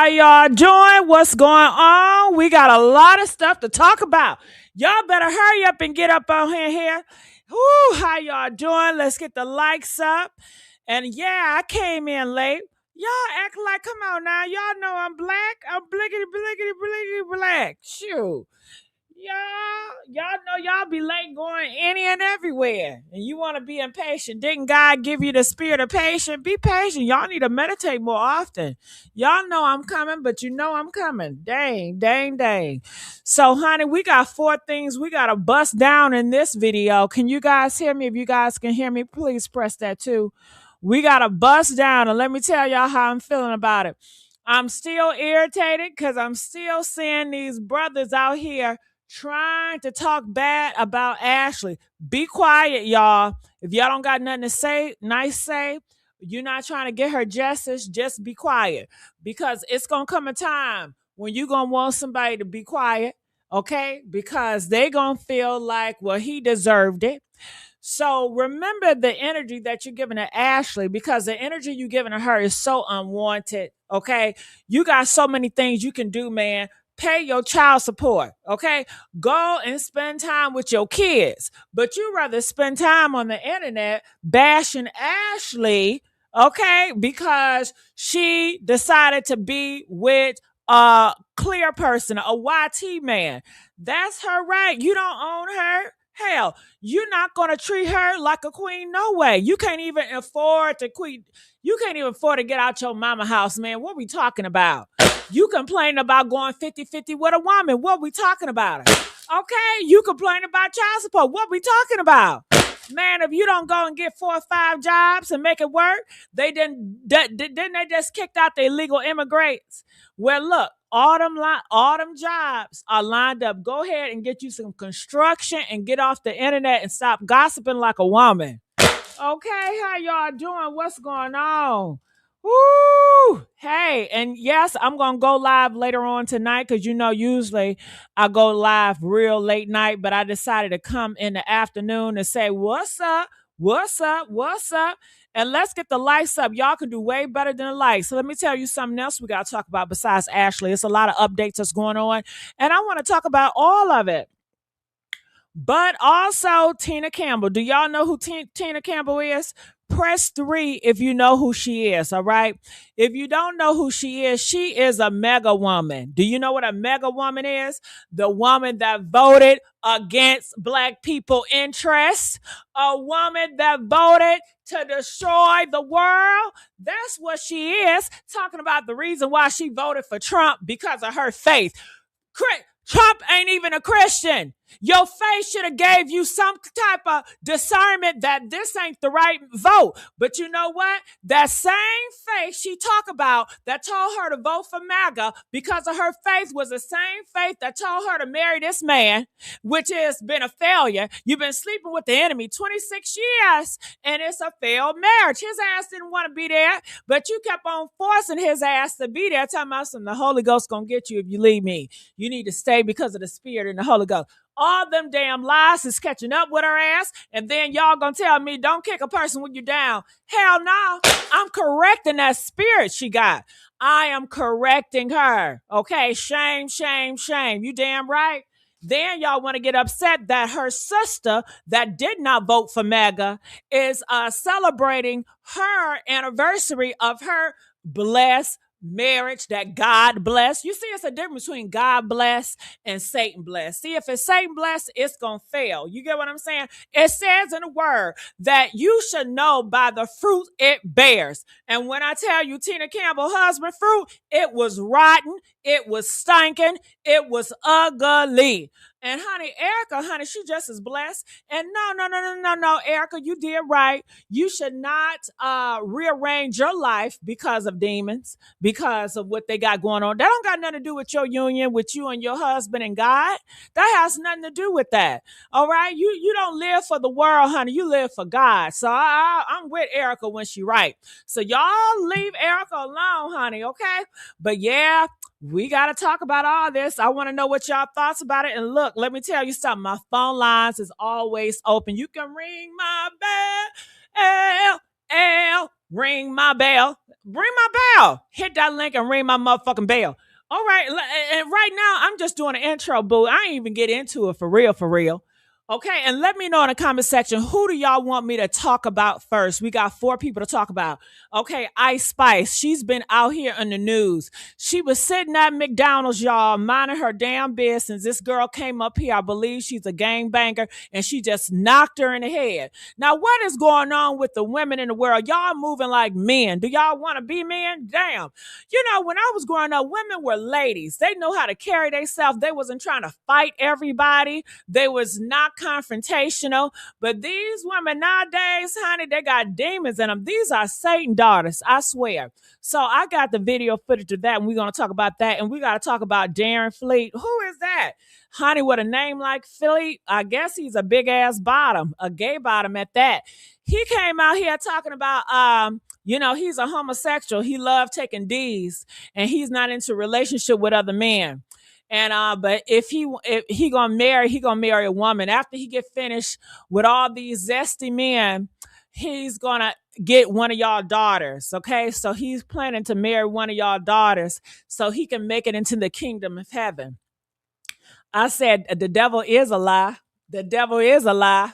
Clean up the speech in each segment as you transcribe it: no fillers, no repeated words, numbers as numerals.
How y'all doing? What's going on? We got a lot of stuff to talk about. Y'all better hurry up and get up on here. Whoo, how y'all doing? Let's get the likes up. And yeah, I came in late. Y'all act like, come on now. Y'all know I'm black. I'm blickety, blickety, blickety, black. Shoot. Y'all know y'all be late going any and everywhere, and you want to be impatient. Didn't God give you the spirit of patience? Be patient. Y'all need to meditate more often. Y'all know I'm coming, but you know I'm coming. Dang, dang, dang. So, honey, we got 4 things we got to bust down in this video. Can you guys hear me? If you guys can hear me, please press that too. We got to bust down, and let me tell y'all how I'm feeling about it. I'm still irritated because I'm still seeing these brothers out here trying to talk bad about Ashlee. Be quiet, y'all. If y'all don't got nothing to say, you're not trying to get her justice, just be quiet. Because it's going to come a time when you're going to want somebody to be quiet, okay? Because they going to feel like, well, he deserved it. So remember the energy that you're giving to Ashlee, because the energy you're giving to her is so unwanted, okay? You got so many things you can do, man. Pay your child support, okay? Go and spend time with your kids. But you rather spend time on the internet bashing Ashlee, okay? Because she decided to be with a clear person, a YT man. That's her right. You don't own her. Hell, you're not going to treat her like a queen. No way. You can't even afford to queen. You can't even afford to get out your mama house, man. What we talking about? You complain about going 50-50 with a woman. What we talking about? Okay, you complain about child support. What we talking about? Man, if you don't go and get 4 or 5 jobs and make it work, they didn't they just kicked out the illegal immigrants. Well, look, all them jobs are lined up. Go ahead and get you some construction and get off the internet and stop gossiping like a woman. Okay, how y'all doing? What's going on? Woo! Hey, and yes, I'm gonna go live later on tonight because usually I go live real late night, but I decided to come in the afternoon and say, what's up? What's up? What's up? And let's get the lights up. Y'all can do way better than the lights. So let me tell you something else we gotta talk about besides Ashlee. It's a lot of updates that's going on, and I want to talk about all of it. But also Tina Campbell. Do y'all know who Tina Campbell is? Press 3 if you know who she is, all right? If you don't know who she is a mega woman. Do you know what a mega woman is? The woman that voted against black people interests. A woman that voted to destroy the world. That's what she is. Talking about the reason why she voted for Trump, because of her faith. Trump ain't even a Christian. Your faith should have gave you some type of discernment that this ain't the right vote. But you know what? That same faith she talked about that told her to vote for MAGA because of her faith was the same faith that told her to marry this man, which has been a failure. You've been sleeping with the enemy 26 years, and it's a failed marriage. His ass didn't want to be there, but you kept on forcing his ass to be there, talking about the Holy Ghost gonna get you if you leave me. You need to stay because of the Spirit and the Holy Ghost. All them damn lies is catching up with her ass, and then y'all gonna tell me don't kick a person when you're down. Hell no. I'm correcting that spirit she got. I am correcting her. Okay, shame, shame, shame. You damn right. Then y'all want to get upset that her sister that did not vote for MAGA is celebrating her anniversary of her blessed marriage that God bless. You see, it's a difference between God bless and Satan bless. See, if it's Satan bless, it's gonna fail. You get what I'm saying? It says in the word that you should know by the fruit it bears. And when I tell you Tina Campbell husband fruit, it was rotten, it was stinking, it was ugly. And honey, Erica, honey, she just as blessed. And no, Erica, you did right. You should not rearrange your life because of demons, because of what they got going on. That don't got nothing to do with your union, with you and your husband and God. That has nothing to do with that. All right? You don't live for the world, honey. You live for God. So I'm with Erica when she right. So y'all leave Erica alone, honey, okay? But yeah, we got to talk about all this. I want to know what y'all thoughts about it. And look, let me tell you something. My phone lines is always open. You can ring my bell. Ring my bell. Ring my bell. Hit that link and ring my motherfucking bell. All right. And right now, I'm just doing an intro, boo. I ain't even get into it for real, for real. Okay, and let me know in the comment section, who do y'all want me to talk about first? We got 4 people to talk about. Okay, Ice Spice. She's been out here in the news. She was sitting at McDonald's, y'all, minding her damn business. This girl came up here. I believe she's a gangbanger, and she just knocked her in the head. Now, what is going on with the women in the world? Y'all moving like men. Do y'all want to be men? Damn. You know, when I was growing up, women were ladies. They know how to carry themselves. They wasn't trying to fight everybody. They was not confrontational. But these women nowadays, honey, they got demons in them. These are Satan daughters, I swear. So I got the video footage of that, and we're going to talk about that. And we got to talk about Darren Fleet. Who is that? Honey, with a name like Fleet, I guess he's a big ass bottom, a gay bottom at that. He came out here talking about, he's a homosexual. He loved taking D's, and he's not into relationship with other men. And but if he gonna marry a woman after he get finished with all these zesty men. He's gonna get one of y'all daughters. Okay, so he's planning to marry one of y'all daughters so he can make it into the kingdom of heaven. I said the devil is a lie. The devil is a lie.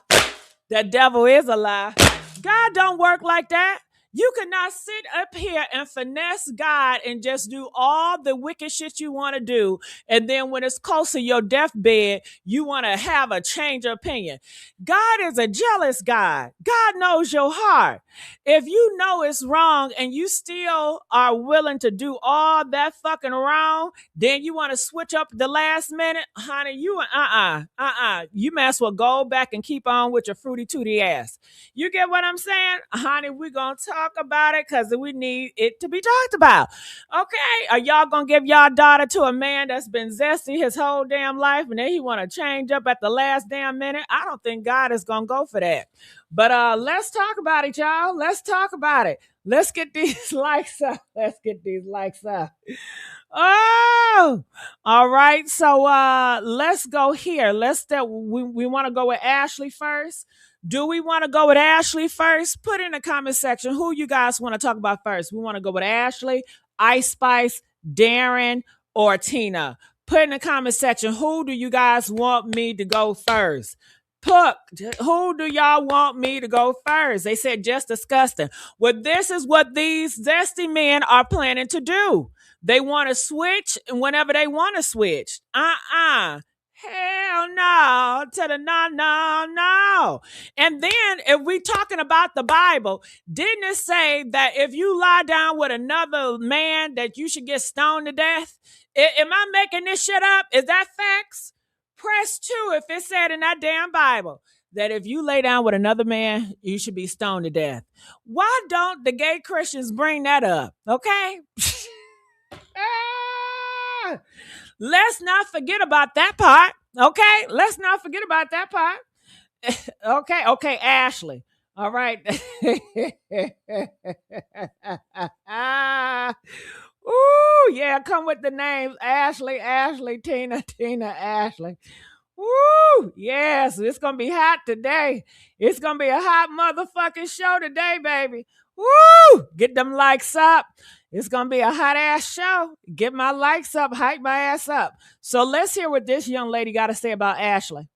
The devil is a lie. God don't work like that. You cannot sit up here and finesse God and just do all the wicked shit you want to do. And then when it's close to your deathbed, you want to have a change of opinion. God is a jealous God. God knows your heart. If you know it's wrong and you still are willing to do all that fucking wrong, then you want to switch up the last minute, honey, you may as well go back and keep on with your fruity tooty ass. You get what I'm saying? Honey, we're going to talk about it because we need it to be talked about. Okay? Are y'all going to give y'all daughter to a man that's been zesty his whole damn life and then he want to change up at the last damn minute? I don't think God is going to go for that. But let's talk about it, y'all. Let's talk about it. Let's get these likes up. Let's get these likes up. Oh, all right. So let's go here. We want to go with Ashlee first. Do we want to go with Ashlee first? Put in the comment section who you guys want to talk about first. We want to go with Ashlee, Ice Spice, Darren, or Tina. Put in the comment section who do you guys want me to go first? Put who do y'all want me to go first? They said just disgusting. Well, this is what these zesty men are planning to do. They want to switch whenever they want to switch. Hell no. To the no. And then if we talking about the Bible, didn't it say that if you lie down with another man that you should get stoned to death? Am I making this shit up? Is that facts? Press 2 if it said in that damn Bible that if you lay down with another man, you should be stoned to death. Why don't the gay Christians bring that up? Okay? Let's not forget about that part. Okay? Let's not forget about that part. Okay, Ashlee. All right. Ooh, yeah, come with the names. Ashlee, Tina, Ashlee. Woo! Yes, it's gonna be hot today. It's gonna be a hot motherfucking show today, baby. Woo! Get them likes up. It's gonna be a hot ass show. Get my likes up, hype my ass up. So let's hear what this young lady got to say about Ashlee.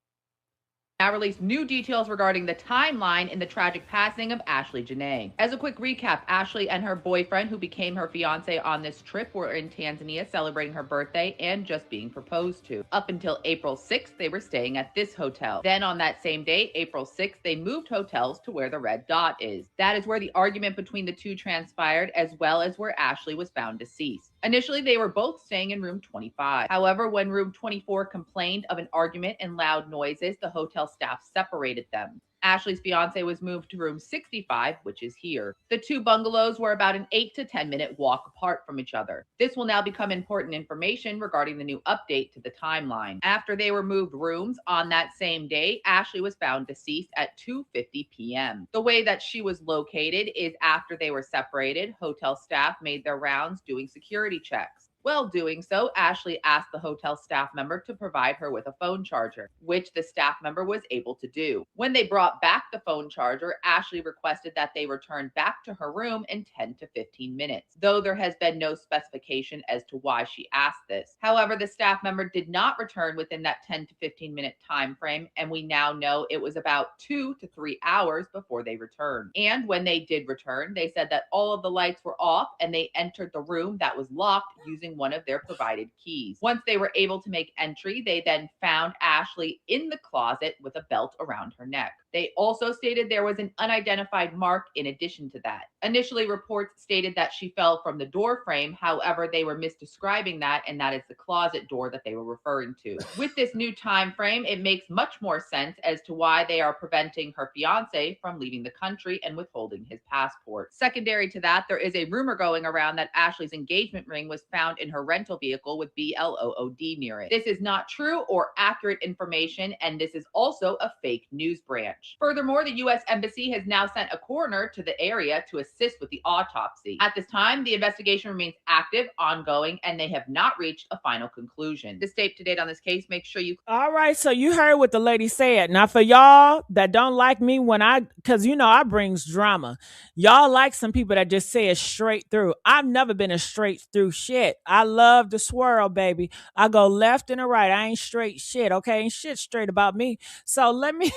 Now released new details regarding the timeline in the tragic passing of Ashlee Jenae. As a quick recap, Ashlee and her boyfriend, who became her fiance on this trip, were in Tanzania celebrating her birthday and just being proposed to. Up until April 6th, they were staying at this hotel. Then on that same day, April 6th, they moved hotels to where the red dot is. That is where the argument between the two transpired, as well as where Ashlee was found deceased. Initially, they were both staying in room 25. However, when room 24 complained of an argument and loud noises, the hotel staff separated them. Ashlee's fiance was moved to room 65, which is here. The two bungalows were about an 8 to 10 minute walk apart from each other. This will now become important information regarding the new update to the timeline. After they were moved rooms on that same day, Ashlee was found deceased at 2:50 p.m. The way that she was located is after they were separated, hotel staff made their rounds doing security checks. While doing so, Ashlee asked the hotel staff member to provide her with a phone charger, which the staff member was able to do. When they brought back the phone charger, Ashlee requested that they return back to her room in 10 to 15 minutes, though there has been no specification as to why she asked this. However, the staff member did not return within that 10 to 15-minute time frame, and we now know it was about 2 to 3 hours before they returned. And when they did return, they said that all of the lights were off and they entered the room that was locked using one of their provided keys. Once they were able to make entry, they then found Ashlee in the closet with a belt around her neck. They also stated there was an unidentified mark in addition to that. Initially, reports stated that she fell from the door frame. However, they were misdescribing that, and that is the closet door that they were referring to. With this new time frame, it makes much more sense as to why they are preventing her fiance from leaving the country and withholding his passport. Secondary to that, there is a rumor going around that Ashlee's engagement ring was found in her rental vehicle with BLOOD near it. This is not true or accurate information, and this is also a fake news branch. Furthermore, the U.S. Embassy has now sent a coroner to the area to assist with the autopsy. At this time, the investigation remains active, ongoing, and they have not reached a final conclusion. To stay up to date on this case, make sure you... All right, so you heard what the lady said. Now, for y'all that don't like me because I brings drama. Y'all like some people that just say it straight through. I've never been a straight through shit. I love the swirl, baby. I go left and a right. I ain't straight shit, okay? Ain't shit straight about me. So let me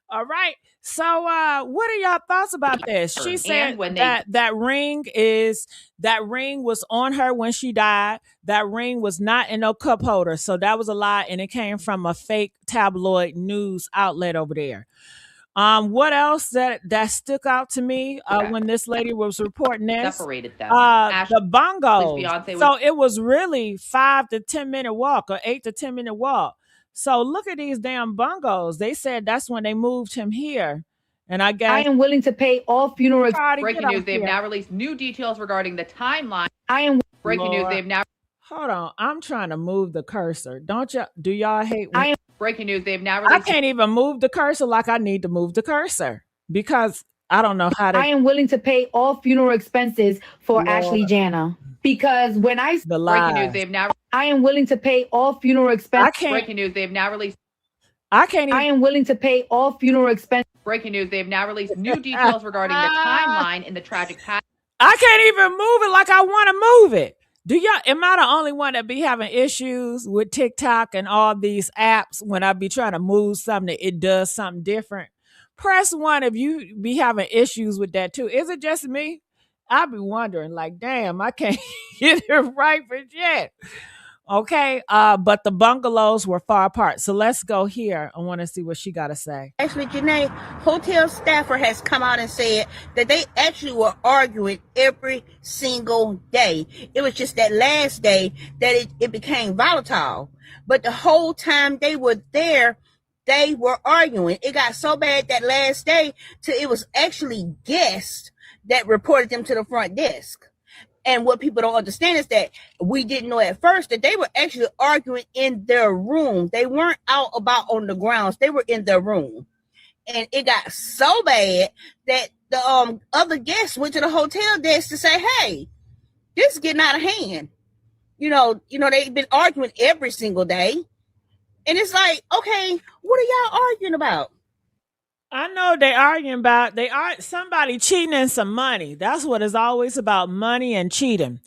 all right. So what are y'all thoughts about this? She said that ring was on her when she died. That ring was not in no cup holder. So that was a lie, and it came from a fake tabloid news outlet over there. What else that stuck out to me when this lady was reporting this? Separated them. The bungalows. So it was really 5 to 10 minute walk or 8 to 10 minute walk. So look at these damn bungalows. They said that's when they moved him here. And I guess I am willing to pay all funeral. Breaking news: they've now released new details regarding the timeline. Breaking news: they've now. Hold on, I'm trying to move the cursor. Do y'all hate? Breaking news: they've now released. I can't even move the cursor like I need to move the cursor because I don't know how to. I am willing to pay all funeral expenses for Ashlee Jenae because when I breaking news: they've now. I am willing to pay all funeral expenses. Breaking news: they've now released. I am willing to pay all funeral expenses. Breaking news: they've now released new details regarding the timeline in the tragic past. I can't even move it like I want to move it. Am I the only one that be having issues with TikTok and all these apps when I be trying to move something, it does something different? Press 1 if you be having issues with that too. Is it just me? I be wondering, like, damn, I can't get it right for shit. Okay, but the bungalows were far apart. So let's go here. I want to see what she got to say. Ashlee Jenae, hotel staffer has come out and said that they actually were arguing every single day. It was just that last day that it became volatile. But the whole time they were there, they were arguing. It got so bad that last day till it was actually guests that reported them to the front desk. And what people don't understand is that we didn't know at first that they were actually arguing in their room. They weren't out about on the grounds. They were in their room. And it got so bad that the other guests went to the hotel desk to say, hey, this is getting out of hand. They've been arguing every single day. And it's like, okay, what are y'all arguing about? I know they arguing about somebody cheating in some money. That's what it's always about, money and cheating.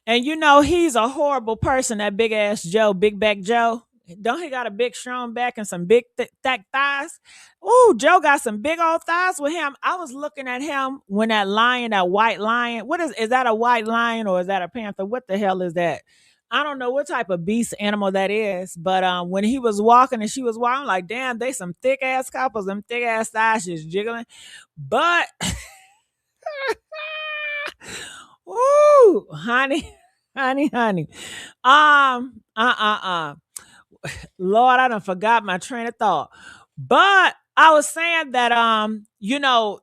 And he's a horrible person, that big ass Joe, big back Joe. Don't he got a big strong back and some big thick thighs? Ooh, Joe got some big old thighs with him. I was looking at him when that white lion, is that a white lion or is that a panther? What the hell is that? I don't know what type of beast animal that is, but when he was walking and she was walking, I'm like, damn, they some thick ass couples, them thick ass thighs just jiggling. But, ooh, honey. Lord, I done forgot my train of thought. But I was saying that,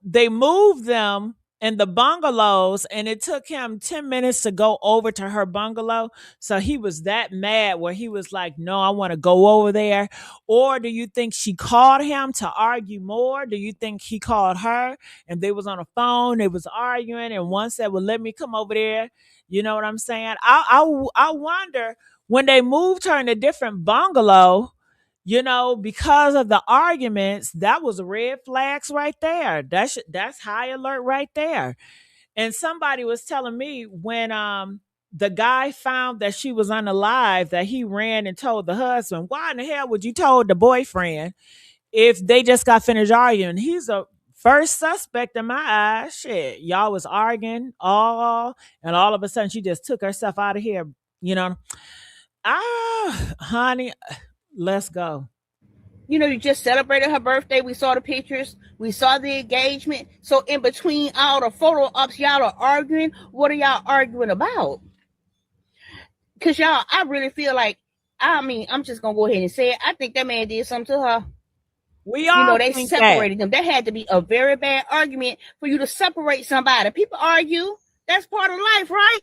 they moved them in the bungalows, and it took him 10 minutes to go over to her bungalow. So he was that mad where he was like, no, I want to go over there. Or do you think she called him to argue more? Do you think he called her and they was on the phone, they was arguing, and one said, well, let me come over there? You know what I'm saying? I wonder, when they moved her in a different bungalow, because of the arguments, that was red flags right there. That's high alert right there. And somebody was telling me, when the guy found that she was unalive, that he ran and told the husband. Why in the hell would you told the boyfriend if they just got finished arguing? He's a first suspect in my eyes. Shit, y'all was arguing and all of a sudden she just took herself out of here. You know, honey, let's go. You just celebrated her birthday. We saw the pictures. We saw the engagement. So in between all the photo ops, y'all are arguing. What are y'all arguing about? Because y'all, I really feel like, I'm just going to go ahead and say it. I think that man did something to her. We all they think separated them. That had to be a very bad argument for you to separate somebody. People argue. That's part of life, right?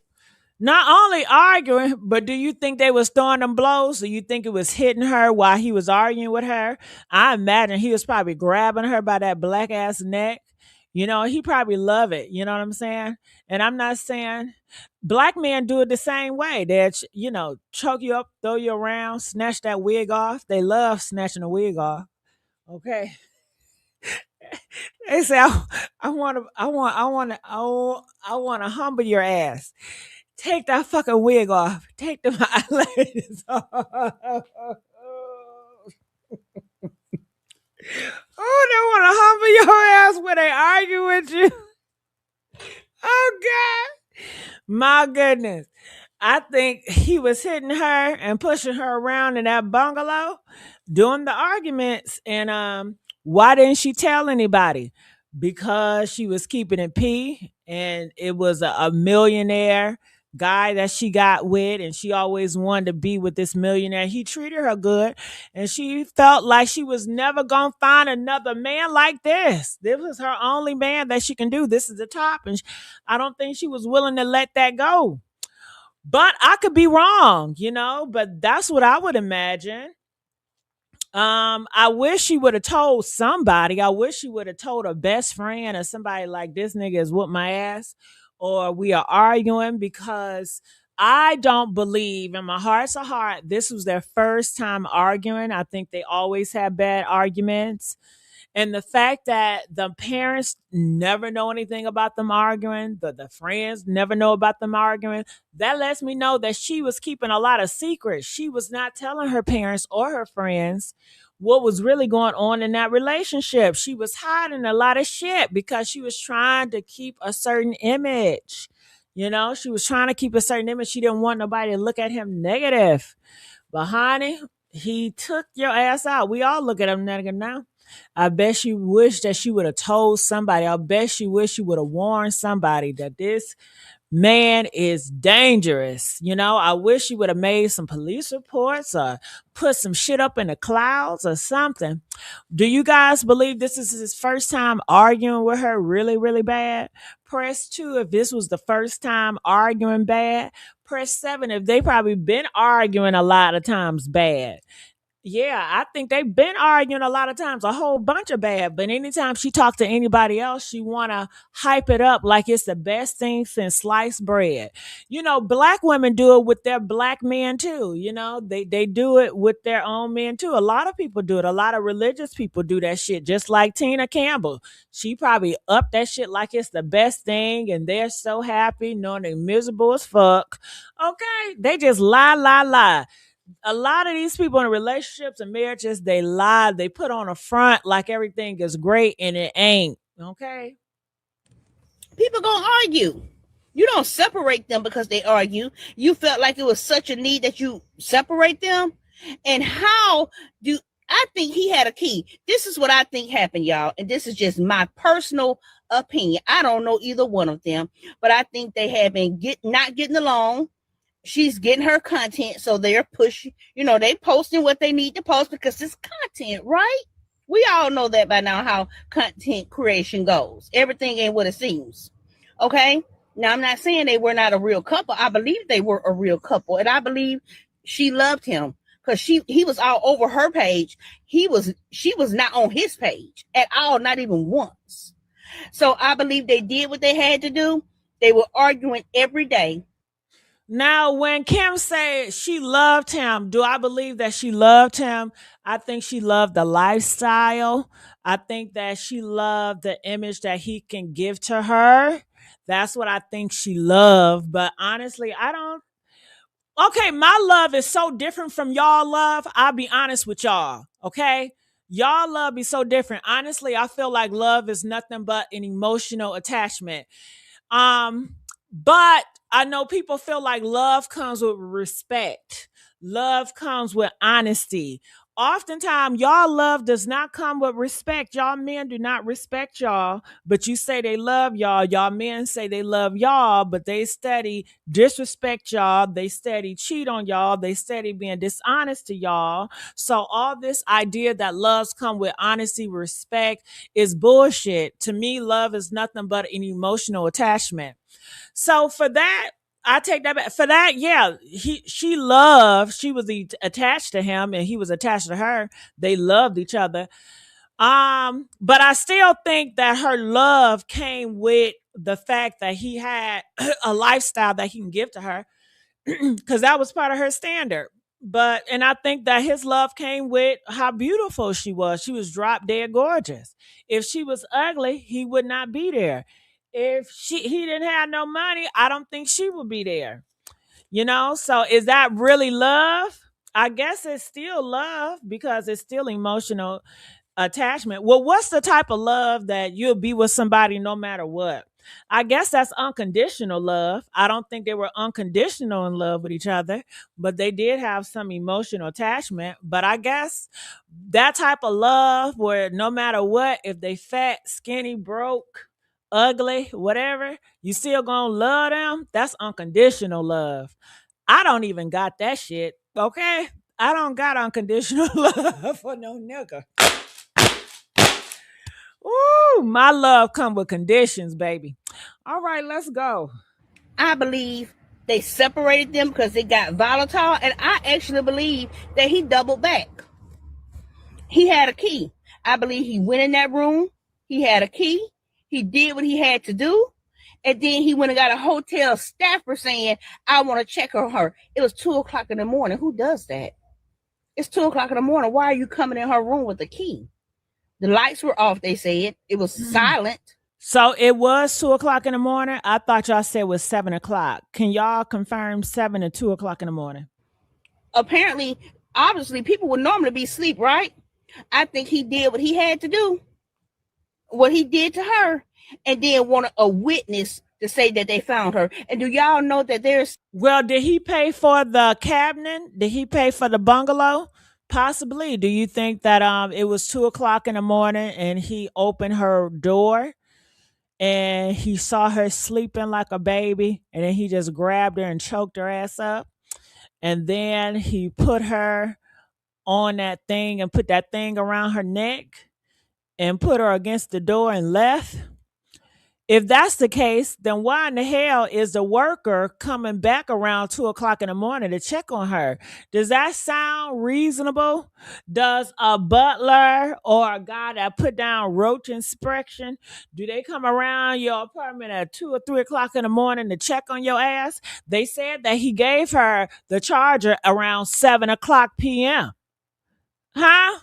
Not only arguing, but do you think they was throwing them blows? Do you think it was hitting her while he was arguing with her? I imagine he was probably grabbing her by that black ass neck. He probably love it. You know what I'm saying? And I'm not saying black men do it the same way. They, choke you up, throw you around, snatch that wig off. They love snatching a wig off. Okay. They say, I want to humble your ass. Take that fucking wig off. Take the eyelashes off. Oh, they want to humble your ass when they argue with you. Oh, God. My goodness. I think he was hitting her and pushing her around in that bungalow during the arguments. And why didn't she tell anybody? Because she was keeping it pee, and it was a millionaire guy that she got with, and she always wanted to be with this millionaire. He treated her good, and she felt like she was never gonna find another man like this. This was her only man that she can do. This is the top, and I don't think she was willing to let that go. But I could be wrong, but that's what I would imagine. I wish she would have told somebody. I wish she would have told her best friend or somebody, like, this nigga has whooped my ass, or we are arguing, because I don't believe in my heart's of heart this was their first time arguing. I think they always have bad arguments. And the fact that the parents never know anything about them arguing, the friends never know about them arguing, that lets me know that she was keeping a lot of secrets. She was not telling her parents or her friends what was really going on in that relationship. She was hiding a lot of shit because she was trying to keep a certain image. She was trying to keep a certain image. She didn't want nobody to look at him negative. But honey, he took your ass out. We all look at him negative now. I bet she wished that she would have told somebody. I bet she wished she would have warned somebody that this man is dangerous. I wish she would have made some police reports or put some shit up in the clouds or something. Do you guys believe this is his first time arguing with her really, really bad? Press 2 if this was the first time arguing bad. Press 7 if they probably been arguing a lot of times bad. Yeah, I think they've been arguing a lot of times, a whole bunch of bad. But anytime she talks to anybody else, she want to hype it up like it's the best thing since sliced bread. Black women do it with their black men too. They do it with their own men too. A lot of people do it. A lot of religious people do that shit, just like Tina Campbell. She probably up that shit like it's the best thing, and they're so happy knowing they're miserable as fuck. Okay, they just lie. A lot of these people in relationships and marriages, they lie. They put on a front like everything is great, and it ain't. Okay? People gonna argue. You don't separate them because they argue. You felt like it was such a need that you separate them. And I think he had a key. This is what I think happened, y'all. And this is just my personal opinion. I don't know either one of them, but I think they have been not getting along. She's getting her content, so they're pushing, they posting what they need to post because it's content, right? We all know that by now, how content creation goes. Everything ain't what it seems. Okay. Now, I'm not saying they were not a real couple. I believe they were a real couple. And I believe she loved him because he was all over her page. She was not on his page at all, not even once. So I believe they did what they had to do. They were arguing every day. Now, when Kim said she loved him, do I believe that she loved him? I think she loved the lifestyle. I think that she loved the image that he can give to her. That's what I think she loved. But honestly, I don't. Okay, my love is so different from y'all love. I'll be honest with y'all. Okay. Y'all love be so different. Honestly, I feel like love is nothing but an emotional attachment. But I know people feel like love comes with respect. Love comes with honesty. Oftentimes, y'all love does not come with respect. Y'all men do not respect y'all, but you say they love y'all. Y'all men say they love y'all, but they steady disrespect y'all. They steady cheat on y'all. They steady being dishonest to y'all. So all this idea that loves come with honesty, respect is bullshit. To me, love is nothing but an emotional attachment. So for that, I take that back. For that, yeah, she was attached to him and he was attached to her. They loved each other. But I still think that her love came with the fact that he had a lifestyle that he can give to her because that was part of her standard. And I think that his love came with how beautiful she was. She was drop dead gorgeous. If she was ugly, he would not be there. If he didn't have no money, I don't think she would be there. So is that really love? I guess it's still love because it's still emotional attachment. Well, what's the type of love that you'll be with somebody no matter what? I guess that's unconditional love. I don't think they were unconditional in love with each other, but they did have some emotional attachment. But I guess that type of love where no matter what, if they fat, skinny, broke, ugly, whatever, you still gonna love them. That's unconditional love. I don't even got that shit. Okay. I don't got unconditional love for no nigga. Ooh, my love come with conditions, baby. All right, let's go. I believe they separated them because they got volatile, and I actually believe that he doubled back. He had a key. I believe he went in that room. He had a key. He did what he had to do. And then he went and got a hotel staffer saying, I want to check on her. It was 2:00 in the morning. Who does that? It's 2:00 in the morning. Why are you coming in her room with a key? The lights were off, they said. It was silent. So it was 2:00 in the morning. I thought y'all said it was 7:00. Can y'all confirm 7 and 2:00 in the morning? Apparently, obviously, people would normally be asleep, right? I think he did what he had to do, what he did to her, and then wanted a witness to say that they found her. And do y'all know that there's... Well, did he pay for the cabinet? Did he pay for the bungalow? Possibly. Do you think that it was 2:00 in the morning and he opened her door and he saw her sleeping like a baby and then he just grabbed her and choked her ass up? And then he put her on that thing and put that thing around her neck and put her against the door and left? If that's the case, then why in the hell is the worker coming back around 2:00 in the morning to check on her? Does that sound reasonable? Does a butler or a guy that put down roach inspection, do they come around your apartment at 2 or 3 o'clock in the morning to check on your ass? They said that he gave her the charger around 7:00 p.m. Huh?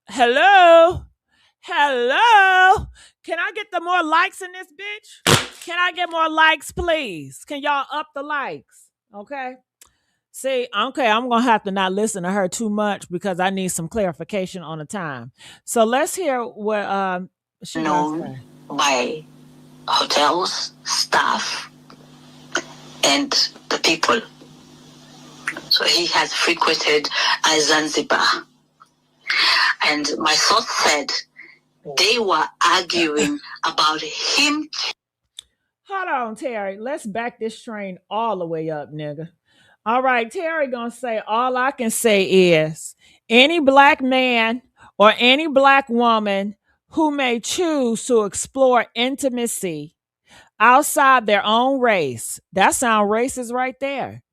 Hello? Hello? Can I get the more likes in this bitch? Can I get more likes, please? Can y'all up the likes? Okay. See, okay, I'm going to have to not listen to her too much because I need some clarification on the time. So let's hear what she known by hotels, staff, and the people. So he has frequented Zanzibar. And my source said they were arguing about him. Hold on, Terry. Let's back this train all the way up, nigga. All right, Terry gonna say, all I can say is any black man or any black woman who may choose to explore intimacy outside their own race. That sounds racist right there.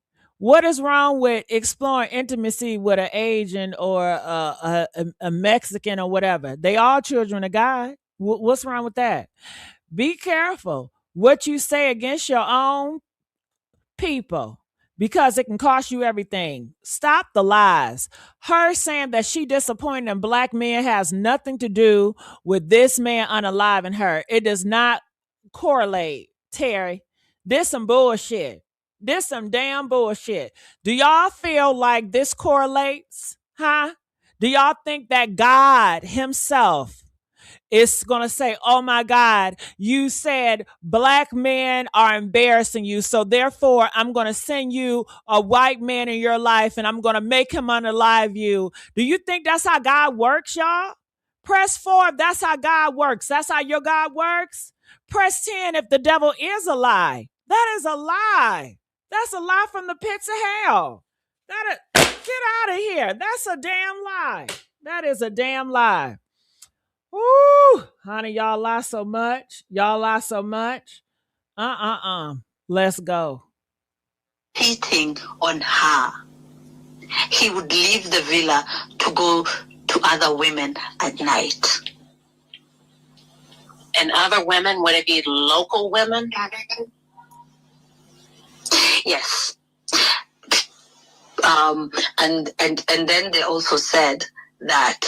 What is wrong with exploring intimacy with an Asian or a Mexican or whatever? They all children of God. What's wrong with that? Be careful what you say against your own people because it can cost you everything. Stop the lies. Her saying that she disappointed in black men has nothing to do with this man unaliving her. It does not correlate, Terry. This some bullshit. This some damn bullshit. Do y'all feel like this correlates? Huh? Do y'all think that God himself is going to say, oh my God, you said black men are embarrassing you. So therefore, I'm going to send you a white man in your life and I'm going to make him unalive you. Do you think that's how God works, y'all? Press 4 if that's how God works. That's how your God works. Press 10 if the devil is a lie. That is a lie. That's a lie from the pits of hell. Get out of here. That's a damn lie. That is a damn lie. Woo, honey, y'all lie so much. Y'all lie so much. Let's go. Cheating on her. He would leave the villa to go to other women at night. And other women, would it be local women? Yes. And then they also said that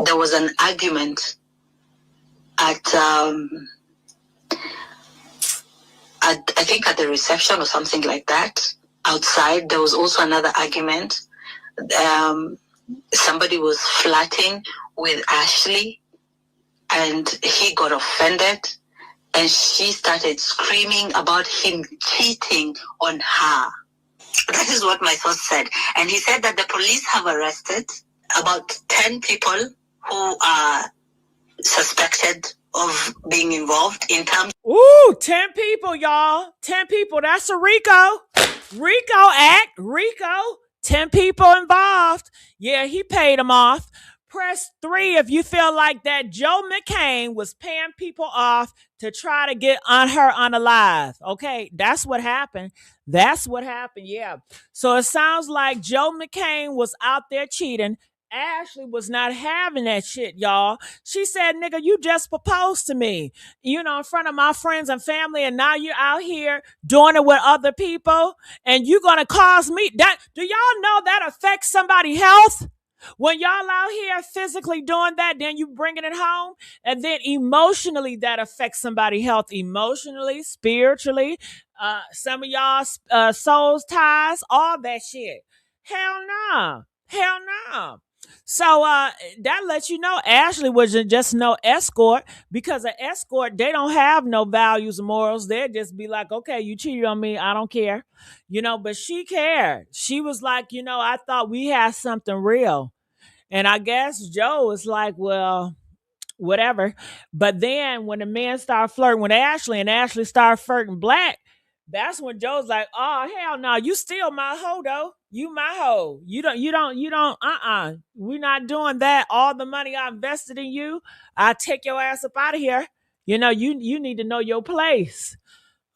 there was an argument at I think at the reception or something like that. Outside, there was also another argument. Somebody was flirting with Ashlee, and he got offended, and she started screaming about him cheating on her. That is what my source said. And he said that the police have arrested about 10 people who are suspected of being involved in terms. Ooh, 10 people, y'all. 10 people. That's a RICO. RICO act. RICO. 10 people involved. Yeah, he paid them off. Press 3 if you feel like that Joe McCain was paying people off to try to get on her unalive. Okay, that's what happened. That's what happened, yeah. So it sounds like Joe McCain was out there cheating. Ashlee was not having that shit, y'all. She said, nigga, you just proposed to me, you know, in front of my friends and family, and now you're out here doing it with other people, and you're going to cause me that. Do y'all know that affects somebody's health? When y'all out here physically doing that, then you bringing it home, and then emotionally that affects somebody's health, emotionally, spiritually, some of y'all souls ties, all that shit. Hell no. Hell no. So that lets you know Ashlee was just no escort, because an escort, they don't have no values or morals. They'd just be like, okay, you cheated on me, I don't care. You know, but she cared. She was like, you know, I thought we had something real. And I guess Joe was like, well, whatever. But then when the men started flirting with Ashlee and Ashlee started flirting black, that's when Joe's like, oh, hell no, you still my hoe though. You my hoe. You don't, we're not doing that. All the money I invested in you, I take your ass up out of here. You know, you need to know your place.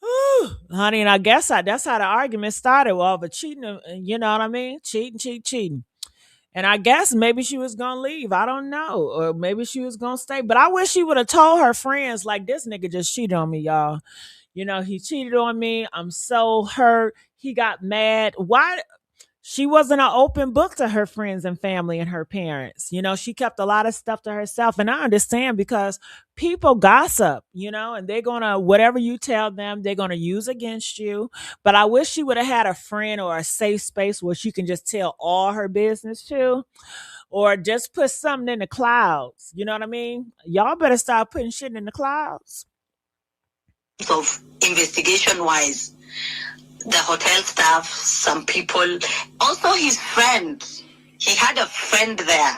Whew, honey, and I guess that's how the argument started. Well, but cheating, you know what I mean? Cheating. And I guess maybe she was going to leave. I don't know. Or maybe she was going to stay. But I wish she would have told her friends, like, this nigga just cheated on me, y'all. You know, he cheated on me. I'm so hurt. He got mad. Why? She wasn't an open book to her friends and family and her parents. You know, she kept a lot of stuff to herself. And I understand, because people gossip, you know, and they're going to, whatever you tell them, they're going to use against you. But I wish she would have had a friend or a safe space where she can just tell all her business to, or just put something in the clouds. You know what I mean? Y'all better start putting shit in the clouds. Of investigation wise, the hotel staff, some people, also his friend. He had a friend there.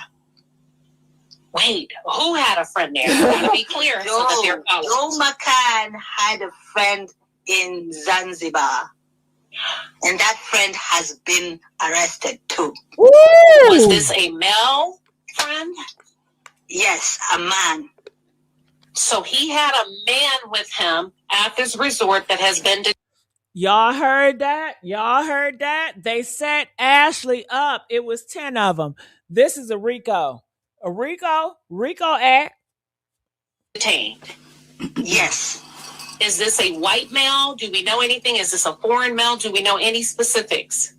Wait, who had a friend there? To be clear, so that they're Joe McCann had a friend in Zanzibar, and that friend has been arrested too. Woo! Was this a male friend? Yes, a man. So he had a man with him at this resort that has been Y'all heard that? Y'all heard that? They set Ashlee up. It was 10 of them. This is a Rico. A Rico act. detained. Yes. Is this a white male? Do we know anything? Is this a foreign male? Do we know any specifics?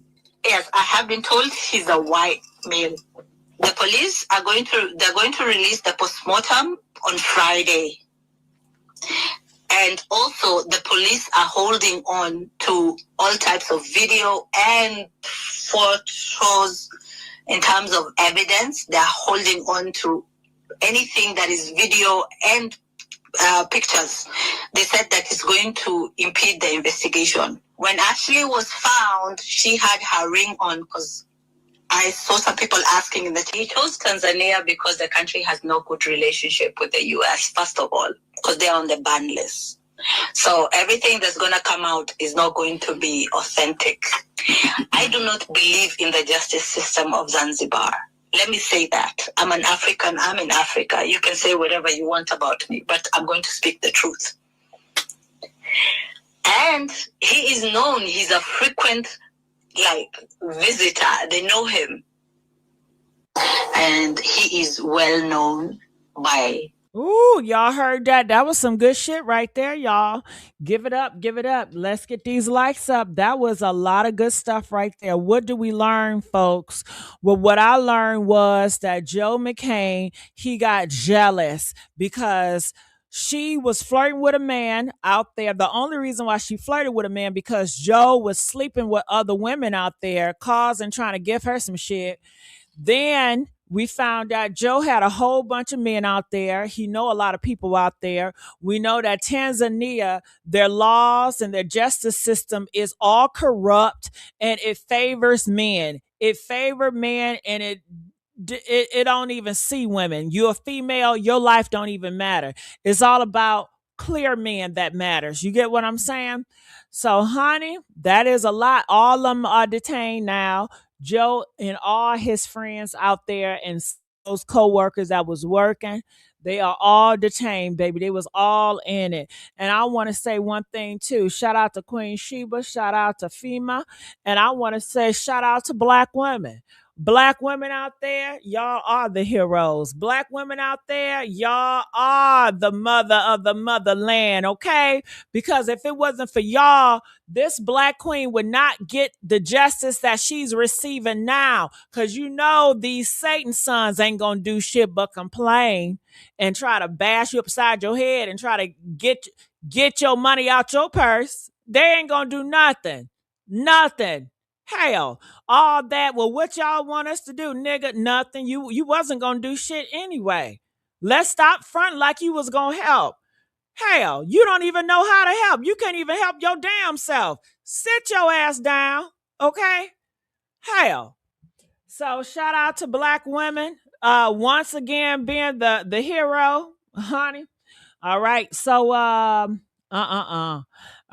Yes, I have been told he's a white male. The police are going to release the postmortem on Friday. And also the police are holding on to all types of video and photos in terms of evidence. They're holding on to anything that is video and pictures. They said that it's going to impede the investigation. When Ashlee was found, she had her ring on because I saw some people asking in the he chose Tanzania because the country has no good relationship with the US, first of all, because they're on the ban list. So everything that's going to come out is not going to be authentic. I do not believe in the justice system of Zanzibar. Let me say that. I'm an African. I'm in Africa. You can say whatever you want about me, but I'm going to speak the truth. And he is known. He's a frequent, visitor. They know him. And he is well known by... Ooh, y'all heard that? That was some good shit right there, y'all. Give it up, give it up. Let's get these likes up. That was a lot of good stuff right there. What do we learn, folks? Well, what I learned was that Joe McCain, he got jealous because she was flirting with a man out there. The only reason why she flirted with a man because Joe was sleeping with other women out there, causing, trying to give her some shit. Then we found out Joe had a whole bunch of men out there. He know a lot of people out there. We know that Tanzania, their laws and their justice system is all corrupt and it favors men. It favors men and it don't even see women. You're a female, your life don't even matter. It's all about clear men that matters. You get what I'm saying? So, honey, that is a lot. All of them are detained now. Joe and all his friends out there and those co-workers that was working, they are all detained, baby. They was all in it. And I want to say one thing too. Shout out to Queen Sheba. Shout out to FEMA. And I want to say shout out to Black women. Black women out there, y'all are the heroes. Black women out there, y'all are the mother of the motherland, okay? Because if it wasn't for y'all, this Black queen would not get the justice that she's receiving now. Because you know these Satan sons ain't going to do shit but complain and try to bash you upside your head and try to get your money out your purse. They ain't going to do nothing. Nothing. Hell, all that. Well, what y'all want us to do, nigga? Nothing. You wasn't gonna do shit anyway. Let's stop fronting like you was gonna help. Hell, you don't even know how to help. You can't even help your damn self. Sit your ass down, okay? Hell. So shout out to Black women. Once again being the hero, honey. All right. So are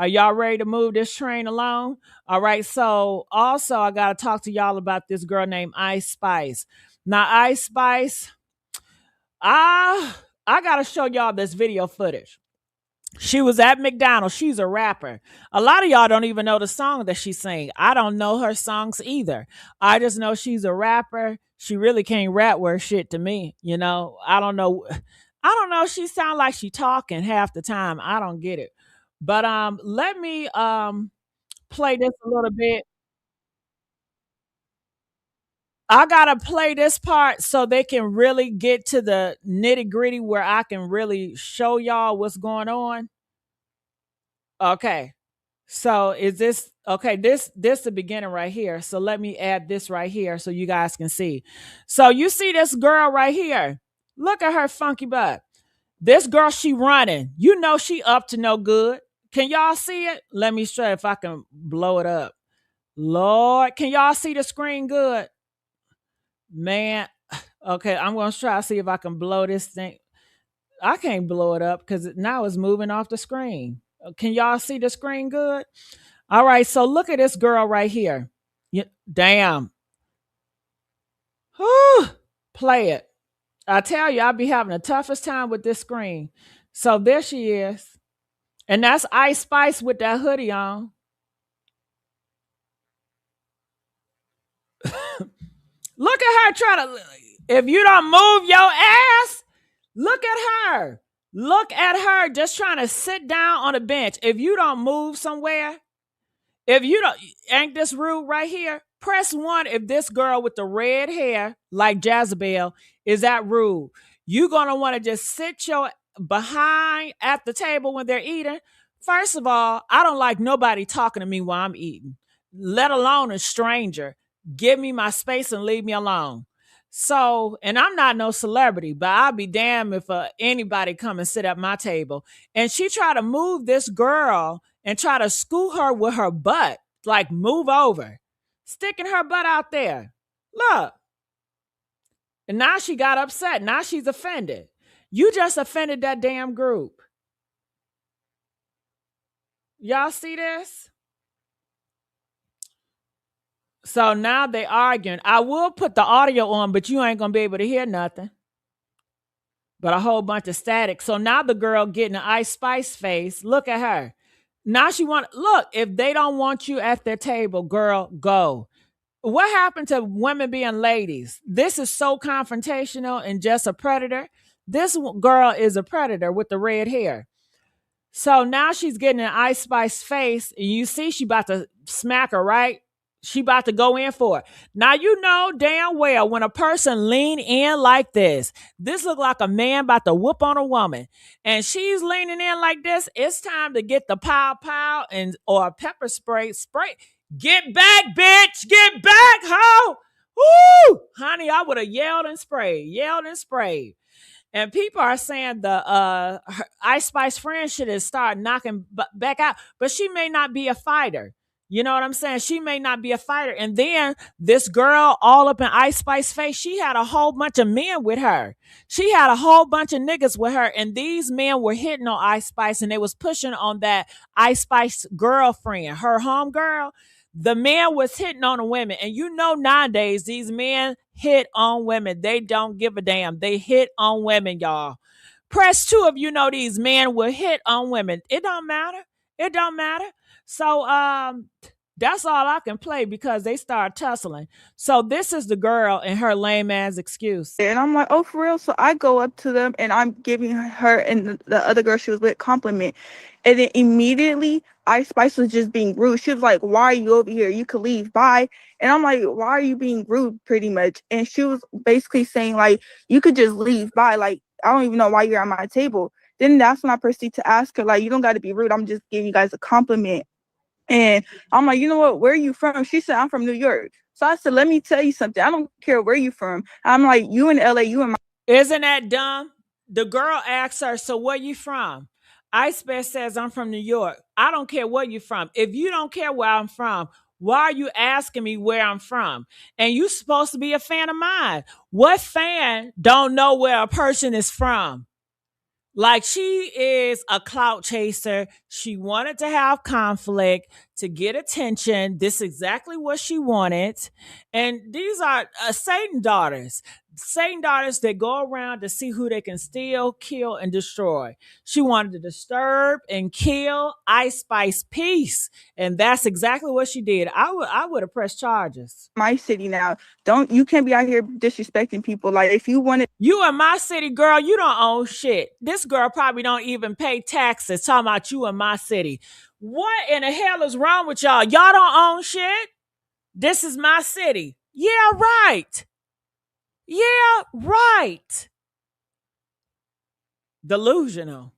y'all ready to move this train along? All right. So also I gotta talk to y'all about this girl named Ice Spice. Now, Ice Spice, I gotta show y'all this video footage. She was at McDonald's. She's a rapper. A lot of y'all don't even know the song that she sing. I don't know her songs either. I just know she's a rapper. She really can't rap worth shit to me. You know, I don't know. She sound like she talking half the time. I don't get it. But let me play this a little bit. I gotta play this part so they can really get to the nitty gritty where I can really show y'all what's going on. Okay. So is this okay? This the beginning right here. So let me add this right here so you guys can see. So you see this girl right here. Look at her funky butt. This girl, she running. You know she up to no good. Can y'all see it? Let me show if I can blow it up. Lord, can y'all see the screen good? Man, okay, I'm going to try to see if I can blow this thing. I can't blow it up because now it's moving off the screen. Can y'all see the screen good? All right, so look at this girl right here. Damn. Whew. Play it. I tell you, I'll be having the toughest time with this screen. So there she is. And that's Ice Spice with that hoodie on. Look at her trying to, if you don't move your ass, look at her. Look at her just trying to sit down on a bench. If you don't move somewhere, if you don't, ain't this rude right here? Press 1 if this girl with the red hair, like Jezebel, is that rude. You gonna want to just sit your behind at the table when they're eating. First of all, I don't like nobody talking to me while I'm eating, let alone a stranger. Give me my space and leave me alone. So, and I'm not no celebrity, but I'll be damned if anybody come and sit at my table. And she tried to move this girl and try to scoot her with her butt, like move over, sticking her butt out there. Look. And now she got upset. Now she's offended. You just offended that damn group. Y'all see this? So now they arguing. I will put the audio on, but you ain't going to be able to hear nothing. But a whole bunch of static. So now the girl getting an Ice Spice face. Look at her. Now she look, if they don't want you at their table, girl, go. What happened to women being ladies? This is so confrontational and just a predator. This girl is a predator with the red hair. So now she's getting an Ice Spice face, and you see she about to smack her, right? She about to go in for it. Now you know damn well when a person lean in like this look like a man about to whoop on a woman, and she's leaning in like this. It's time to get the pow pow and or pepper spray. Get back, bitch! Get back, ho! Woo! Honey, I would have yelled and sprayed. And people are saying the Ice Spice friend should have started knocking back out, but she may not be a fighter. You know what I'm saying? She may not be a fighter. And then this girl all up in Ice Spice face, she had a whole bunch of men with her. She had a whole bunch of niggas with her. And these men were hitting on Ice Spice, and they was pushing on that Ice Spice girlfriend, her home girl. The man was hitting on the women. And you know nowadays, these men hit on women. They don't give a damn. They hit on women, y'all. Press 2 if you know these men will hit on women. It don't matter. It don't matter. So that's all I can play because they start tussling. So this is the girl and her lame ass excuse. And I'm like, oh, for real? So I go up to them and I'm giving her and the other girl she was with compliment. And then immediately Ice Spice was just being rude. She was like, why are you over here? You could leave. Bye. And I'm like, why are you being rude pretty much? And she was basically saying like, you could just leave. Bye. Like, I don't even know why you're at my table. Then that's when I proceed to ask her, like, you don't got to be rude. I'm just giving you guys a compliment. And I'm like, you know what? Where are you from? She said, I'm from New York. So I said, let me tell you something. I don't care where you from. I'm like, you in LA, you in my. Isn't that dumb? The girl asks her, so where you from? Ice Spice says, I'm from New York. I don't care where you're from. If you don't care where I'm from, why are you asking me where I'm from? And you supposed to be a fan of mine. What fan don't know where a person is from? Like, she is a clout chaser. She wanted to have conflict to get attention. This is exactly what she wanted. And these are Satan daughters. Satan daughters that go around to see who they can steal, kill, and destroy. She wanted to disturb and kill Ice Spice peace. And that's exactly what she did. I would have pressed charges. My city now. You can't be out here disrespecting people. Like, if you want it. You in my city, girl, you don't own shit. This girl probably don't even pay taxes talking about you in my city. What in the hell is wrong with y'all? Y'all don't own shit? This is my city. Yeah, right. Yeah, right. Delusional.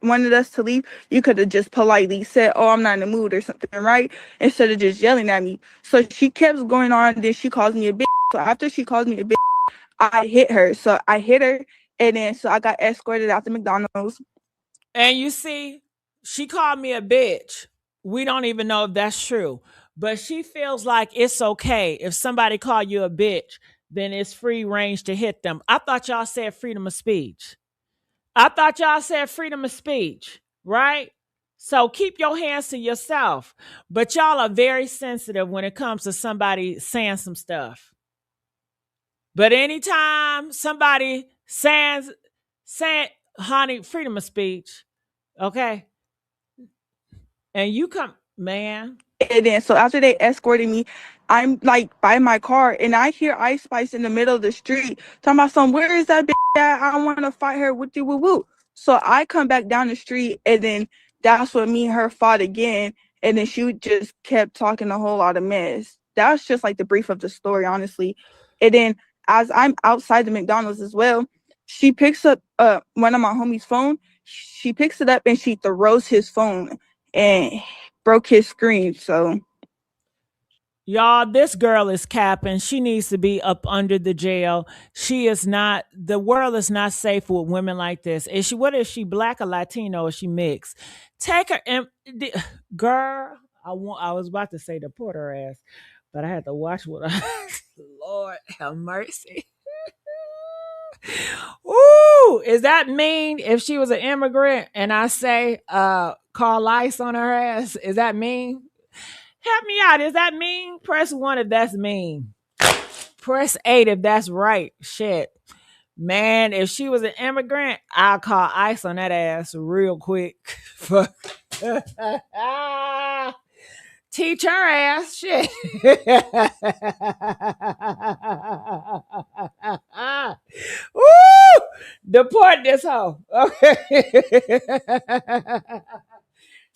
Wanted us to leave, you could have just politely said, oh, I'm not in the mood or something, right? Instead of just yelling at me. So she kept going on, then she calls me a bitch. So after she calls me a bitch, I hit her. So I hit her, and then so I got escorted out to McDonald's. And you see, she called me a bitch. We don't even know if that's true. But she feels like it's okay. If somebody call you a bitch, then it's free range to hit them. I thought y'all said freedom of speech. Right? So keep your hands to yourself. But y'all are very sensitive when it comes to somebody saying some stuff. But anytime somebody saying, honey, freedom of speech. Okay. And you come, man. And then so after they escorted me, I'm like by my car and I hear Ice Spice in the middle of the street talking about some, where is that bitch at? I want to fight her with you, woo woo. So I come back down the street and then that's when me and her fought again. And then she just kept talking a whole lot of mess. That's just like the brief of the story, honestly. And then as I'm outside the McDonald's as well, she picks up one of my homie's phone. She picks it up and she throws his phone and broke his screen. So y'all, this girl is capping. She needs to be up under the jail. She is not, the world is not safe with women like this. Is she, what is she, black or Latino, or is she mixed? Take her and girl, I was about to say deport her ass, but I had to watch what I Lord have mercy. Ooh, is that mean if she was an immigrant and I say call ICE on her ass? Is that mean? Help me out. Is that mean? Press 1 if that's mean. Press 8 if that's right. Shit. Man, if she was an immigrant, I'll call ICE on that ass real quick. Teach her ass. Shit. Woo! Deport this hoe. Okay.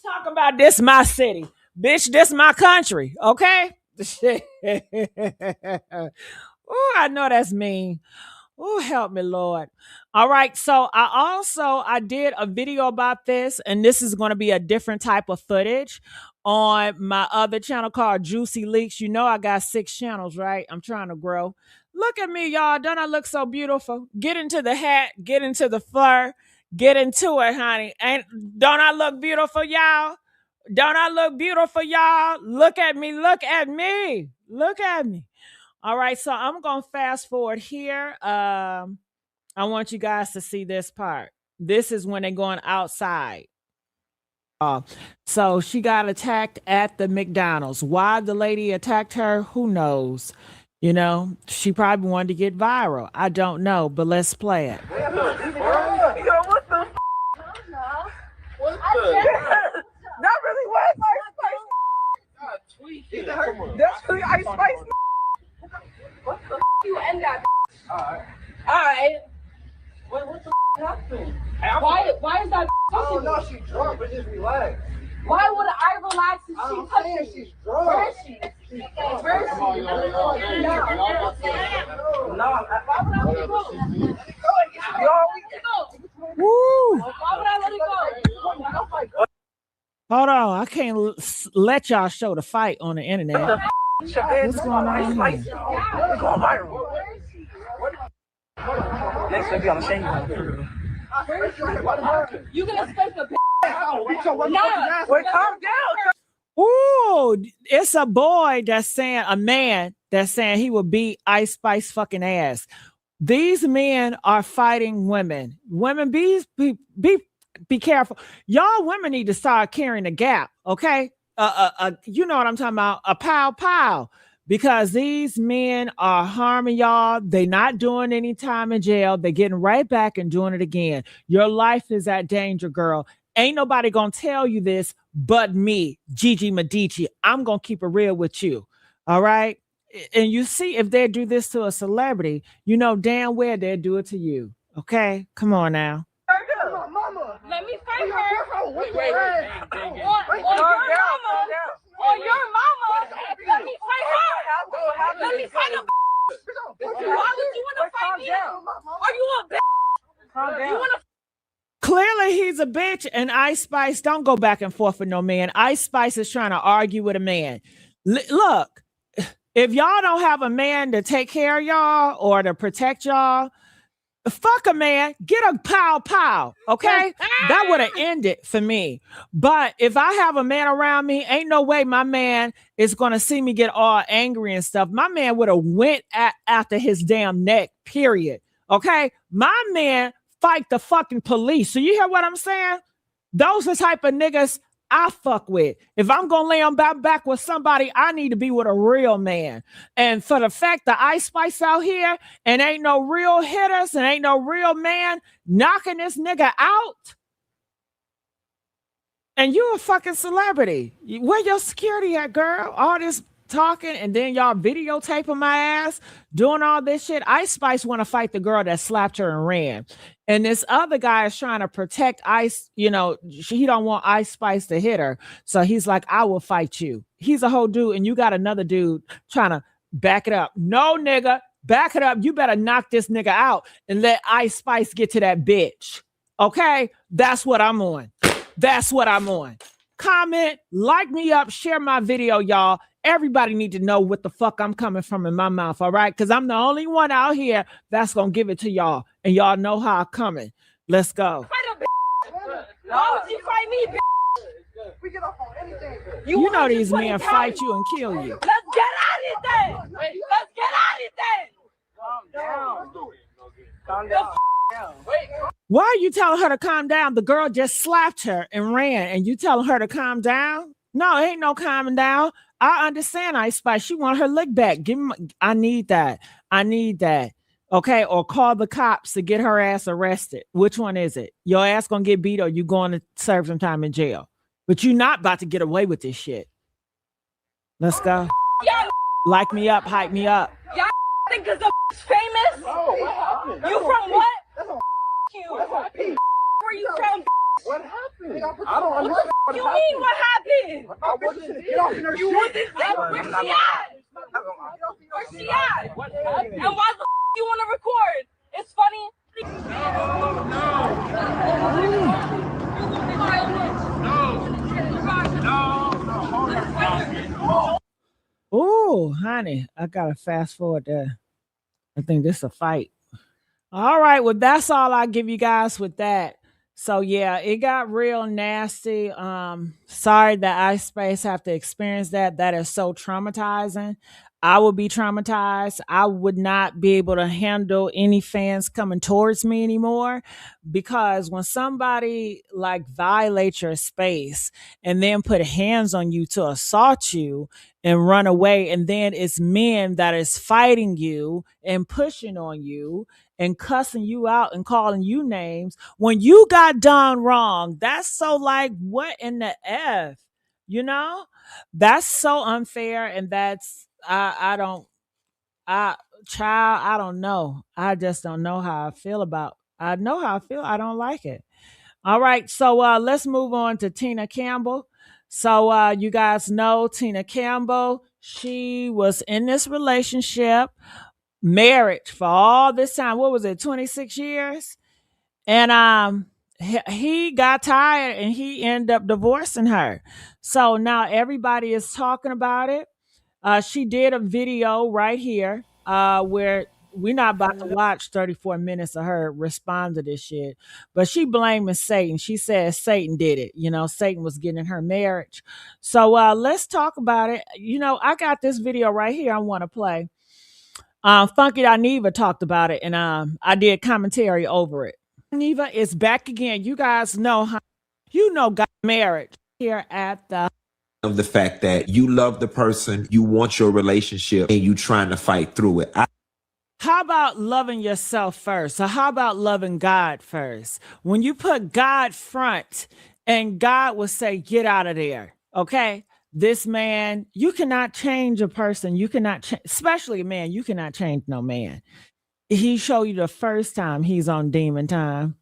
Talk about this my city. Bitch, this my country. Okay? Oh, I know that's mean. Oh, help me, Lord. All right. So I did a video about this, and this is going to be a different type of footage on my other channel called Juicy Leaks. You know, I got 6 channels, right? I'm trying to grow. Look at me, y'all. Don't I look so beautiful? Get into the hat, get into the fur, get into it, honey. Don't I look beautiful, y'all? Don't I look beautiful, y'all? Look at me. Look at me. Look at me. All right, so I'm going to fast forward here. I want you guys to see this part. This is when they're going outside. So she got attacked at the McDonald's. Why the lady attacked her, who knows? You know, she probably wanted to get viral. I don't know, but let's play it. Yo, what the that really was Ice Spice. That's really Ice Spice. What the you end that? Alright. What the happened? Why is that? Oh no, she's drunk, but just relax. Why would I relax if she touches she's drunk? Where is she? Where is she? No, why would I let it go? Woo! Why would I let it go? Hold on, I can't let y'all show the fight on the internet. What's going on here? Next week, I'm gonna show you. You gonna expect a nah, calm down. Ooh, it's a boy that's saying, a man that's saying he will beat Ice Spice fucking ass. These men are fighting women. Women, be careful. Y'all women need to start carrying a gap, okay? You know what I'm talking about? A pow, because these men are harming y'all. They're not doing any time in jail. They're getting right back and doing it again. Your life is at danger, girl. Ain't nobody gonna tell you this but me, Gigi Medici. I'm gonna keep it real with you. All right? And you see, if they do this to a celebrity, you know damn well they'll do it to you. Okay? Come on now. Mama. Let me fight her. Wait. On your mama. Let me fight her. Let me fight her. Why would you want to fight me? Are you a bitch? Calm down. You want to? Clearly, he's a bitch, and Ice Spice don't go back and forth with no man. Ice Spice is trying to argue with a man. Look, if y'all don't have a man to take care of y'all or to protect y'all, fuck a man, get a pow, okay? That would have ended for me. But if I have a man around me, ain't no way my man is going to see me get all angry and stuff. My man would have went after his damn neck, period. Okay? My man fight the fucking police. So you hear what I'm saying? Those are the type of niggas I fuck with. If I'm gonna lay on back with somebody, I need to be with a real man. And for the fact that Ice Spice out here and ain't no real hitters and ain't no real man knocking this nigga out, and you a fucking celebrity. Where your security at, girl? All this talking and then y'all videotaping my ass, doing all this shit. Ice Spice want to fight the girl that slapped her and ran. And this other guy is trying to protect Ice, he don't want Ice Spice to hit her. So he's like, I will fight you. He's a whole dude, and you got another dude trying to back it up. No, nigga, back it up. You better knock this nigga out and let Ice Spice get to that bitch. Okay? That's what I'm on. That's what I'm on. Comment, like me up, share my video, y'all. Everybody need to know what the fuck I'm coming from in my mouth, all right? Because I'm the only one out here that's going to give it to y'all. And y'all know how I'm coming. Let's go. Why would you fight me, bitch? We get off on anything. You know these men fight you and kill you. Let's get out of there. Let's get out of there. Calm down. Calm down. Wait. Why are you telling her to calm down? The girl just slapped her and ran, and you telling her to calm down? No, ain't no calming down. I understand, Ice Spice. She want her lick back. I need that. I need that. Okay, or call the cops to get her ass arrested. Which one is it? Your ass gonna get beat or you going to serve some time in jail? But you're not about to get away with this shit. Let's go. Y'all like me up, hype me up. Y'all think because I'm famous? Oh, what happened? You from what? That's a You. That's a P. Where you from? What happened? I don't understand. What you mean what happened? I wasn't. Get off in her You shit. wasn't there? Where she at? Where she at? What happened? And why the you want to record? It's funny. Oh, honey, I gotta fast forward there. I think this is a fight. All right, well, that's all I give you guys with that. So yeah, it got real nasty. Sorry that Ice Spice have to experience that. That is so traumatizing. I would be traumatized. I would not be able to handle any fans coming towards me anymore, because when somebody like violates your space and then put hands on you to assault you and run away, and then it's men that is fighting you and pushing on you and cussing you out and calling you names when you got done wrong, that's so like, what in the F? That's so unfair. And that's, I don't know. I just don't know how I feel about, I know how I feel. I don't like it. All right. So let's move on to Tina Campbell. So you guys know Tina Campbell, she was in this relationship, marriage for all this time. What was it, 26 years? And he got tired and he ended up divorcing her. So now everybody is talking about it. She did a video right here where we're not about to watch 34 minutes of her respond to this shit, but she blaming Satan. She says Satan did it. Satan was getting in her marriage. So let's talk about it. I got this video right here I want to play. Funky Neva talked about it, and I did commentary over it. Neva is back again. You guys know how got married here at the fact that you love the person, you want your relationship, and you trying to fight through it. How about loving yourself first? So how about loving God first? When you put God front, and God will say, get out of there, okay? This man, you cannot change a person. You cannot change, especially a man. You cannot change no man. He showed you the first time he's on demon time.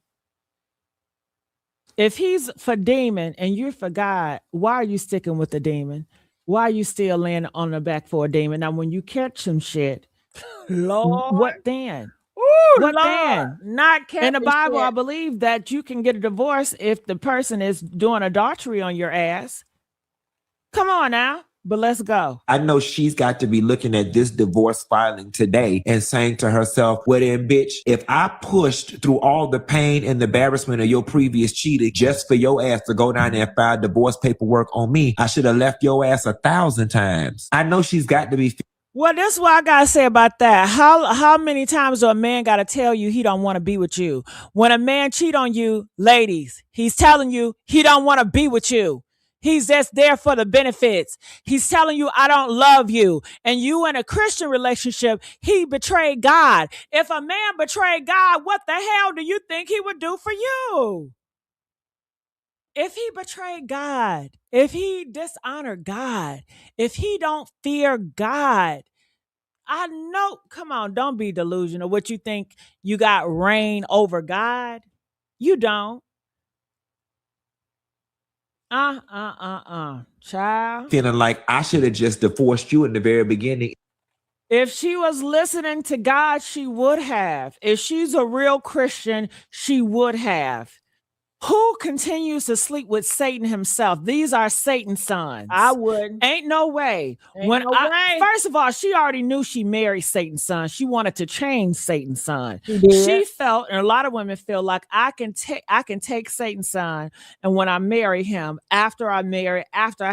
If he's for demon and you're for God, why are you sticking with the demon? Why are you still laying on the back for a demon? Now, when you catch some shit, Lord, what then? Ooh, what Lord. then? Not catch in the Bible, shit. I believe that you can get a divorce if the person is doing adultery on your ass. Come on now, but let's go. I know she's got to be looking at this divorce filing today and saying to herself, well then, bitch, if I pushed through all the pain and the embarrassment of your previous cheating just for your ass to go down there and file divorce paperwork on me, I should have left your ass 1,000 times. I know she's got to be... Well, this is what I gotta say about that. How many times do a man gotta tell you he don't want to be with you? When a man cheat on you, ladies, he's telling you he don't want to be with you. He's just there for the benefits. He's telling you, I don't love you. And you in a Christian relationship, he betrayed God. If a man betrayed God, what the hell do you think he would do for you? If he betrayed God, if he dishonored God, if he don't fear God, I know, come on, don't be delusional. What you think you got reign over God? You don't. Child. Feeling like I should have just divorced you in the very beginning. If she was listening to God, she would have. If she's a real Christian, she would have. Who continues to sleep with Satan himself? These are Satan's sons. I wouldn't. Ain't no way. First of all, she already knew she married Satan's son. She wanted to change Satan's son. She felt, and a lot of women feel like I can take Satan's son, and when I marry him, after I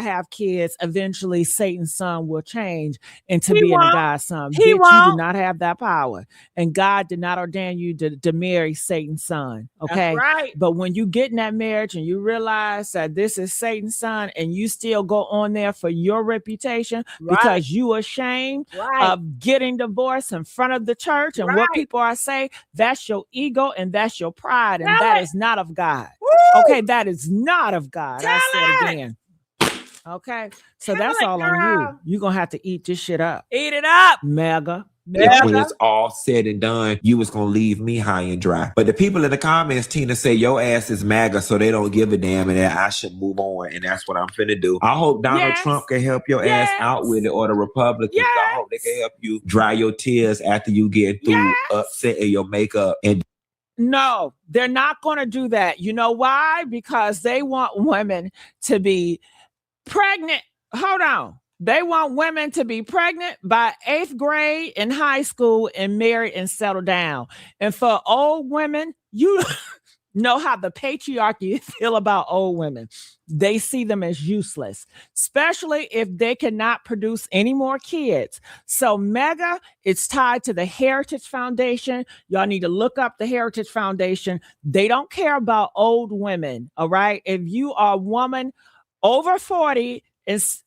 have kids, eventually Satan's son will change into being a God's son. Bitch, you do not have that power, and God did not ordain you to marry Satan's son. Okay, That's right. But when you get in that marriage and you realize that this is Satan's son, and you still go on there for your reputation because you ashamed of getting divorced in front of the church and what people are saying, that's your ego and that's your pride, and that is not of God. Woo! Okay, that is not of God. I said it again. Okay, so that's all on you. You're gonna have to eat this shit up. Eat it up, mega. When it's all said and done, you was gonna leave me high and dry. But the people in the comments, Tina, say your ass is MAGA, so they don't give a damn, and that I should move on, and that's what I'm finna do. I hope Donald Trump can help your ass out with it, or the Republicans. I hope they can help you dry your tears after you get through upsetting your makeup. And no, they're not gonna do that. You know why? Because they want women to be pregnant. Hold on. They want women to be pregnant by 8th grade in high school and married and settle down. And for old women, you know how the patriarchy feel about old women. They see them as useless, especially if they cannot produce any more kids. So mega, it's tied to the Heritage Foundation. Y'all need to look up the Heritage Foundation. They don't care about old women, all right? If you are a woman over 40,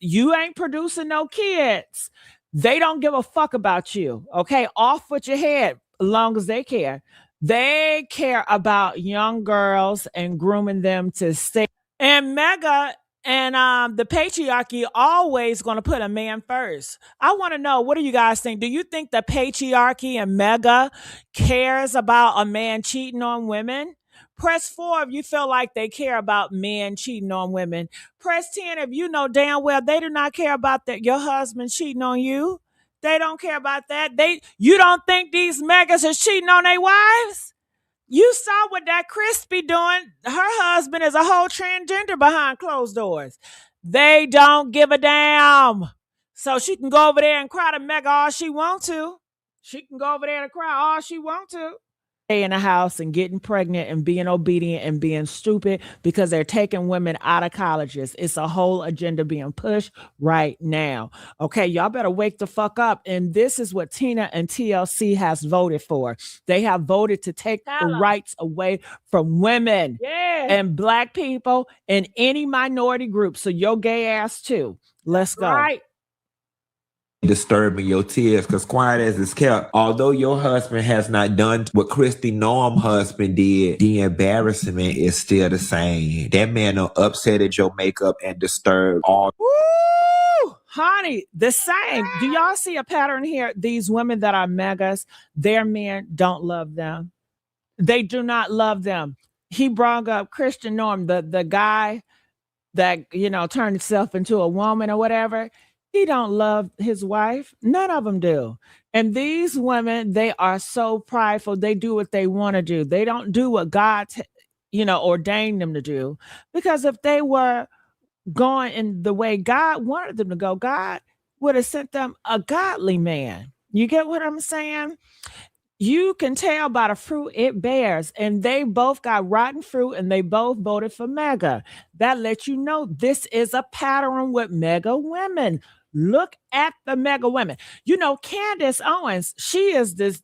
you ain't producing no kids, they don't give a fuck about you. Okay, off with your head, as long as they care. They care about young girls and grooming them to stay. And mega and the patriarchy always going to put a man first. I want to know, what do you guys think? Do you think the patriarchy and mega cares about a man cheating on women? Press 4 if you feel like they care about men cheating on women. Press 10 if you know damn well they do not care about your husband cheating on you. They don't care about that. You don't think these megas are cheating on their wives? You saw what that Crispy doing. Her husband is a whole transgender behind closed doors. They don't give a damn. So she can go over there and cry to Mega all she want to. She can go over there and cry all she want to. In the house and getting pregnant and being obedient and being stupid because they're taking women out of colleges. It's a whole agenda being pushed right now. Okay, y'all better wake the fuck up. And this is what Tina and TLC has voted for. They have voted to take the rights away from women and Black people and any minority group. So your gay ass too. Let's go. Right. Disturbing your tears, because quiet as it's kept, although your husband has not done what Christy Norm husband did, the embarrassment is still the same. That man done upsetted your makeup and disturbed all. Woo! Honey, the same. Do y'all see a pattern here? These women that are megas, their men don't love them. They do not love them. He brought up Christian Norm, the guy that, turned himself into a woman or whatever. He don't love his wife. None of them do. And these women, they are so prideful. They do what they want to do. They don't do what God, ordained them to do. Because if they were going in the way God wanted them to go, God would have sent them a godly man. You get what I'm saying? You can tell by the fruit it bears. And they both got rotten fruit and they both voted for mega. That lets you know this is a pattern with mega women. Look at the mega women. Candace Owens, she is this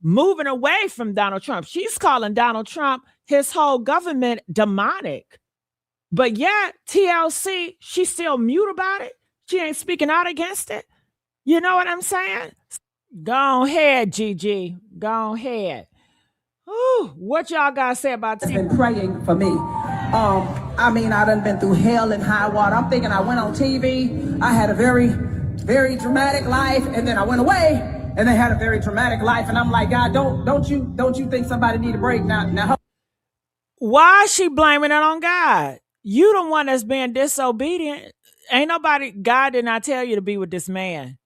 moving away from Donald Trump. She's calling Donald Trump, his whole government, demonic. But yet, TLC, she's still mute about it. She ain't speaking out against it. You know what I'm saying? Go ahead, Gigi. Go ahead. Ooh, what y'all got to say about has been praying for me. I mean, I done been through hell and high water. I'm thinking I went on TV. I had a very, very dramatic life, and then I went away, and they had a very dramatic life. And I'm like, God, don't you think somebody need a break now? Why is she blaming it on God? You the one that's being disobedient. Ain't nobody. God did not tell you to be with this man,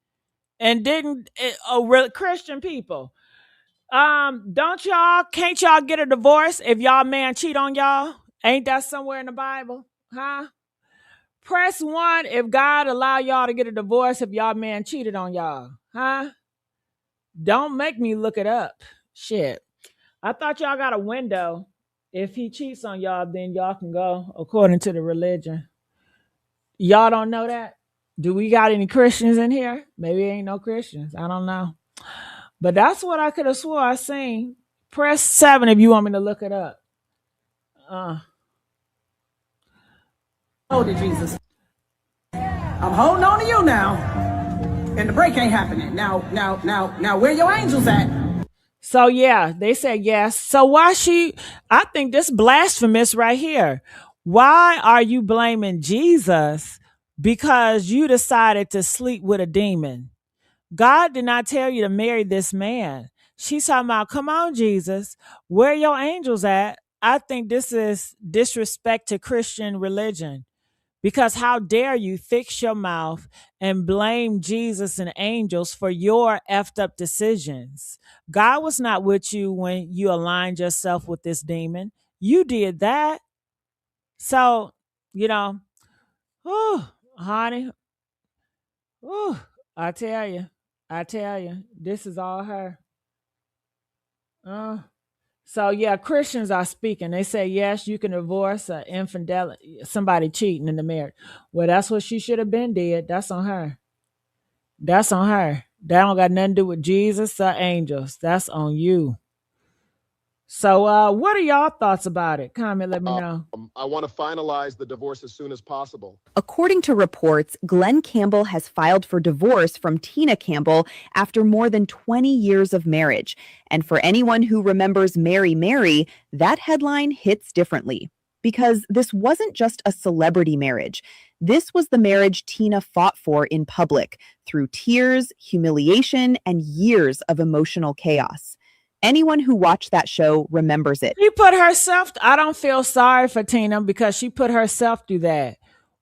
and didn't Christian people. Can't y'all get a divorce if y'all man cheat on y'all? Ain't that somewhere in the Bible? Huh? Press 1 if God allow y'all to get a divorce if y'all man cheated on y'all. Huh? Don't make me look it up. Shit. I thought y'all got a window. If he cheats on y'all, then y'all can go according to the religion. Y'all don't know that? Do we got any Christians in here? Maybe ain't no Christians. I don't know. But that's what I could have swore I seen. Press 7 if you want me to look it up. Oh, to Jesus. I'm holding on to you now. And the break ain't happening. Now, where your angels at? So yeah, they said yes. So I think this blasphemous right here. Why are you blaming Jesus because you decided to sleep with a demon? God did not tell you to marry this man. She's talking about, come on, Jesus, where your angels at? I think this is disrespect to Christian religion. Because how dare you fix your mouth and blame Jesus and angels for your effed up decisions? God was not with you when you aligned yourself with this demon. You did that. So, whew, honey, whew, I tell you, this is all her. So yeah, Christians are speaking. They say, yes, you can divorce infidelity, somebody cheating in the marriage. Well, that's what she should have been did. That's on her. That's on her. That don't got nothing to do with Jesus or angels. That's on you. So what are y'all thoughts about it? Comment, let me know. I want to finalize the divorce as soon as possible. According to reports, Glenn Campbell has filed for divorce from Tina Campbell after more than 20 years of marriage. And for anyone who remembers Mary Mary, that headline hits differently. Because this wasn't just a celebrity marriage. This was the marriage Tina fought for in public through tears, humiliation, and years of emotional chaos. Anyone who watched that show remembers it. She put herself, I don't feel sorry for Tina because she put herself through that.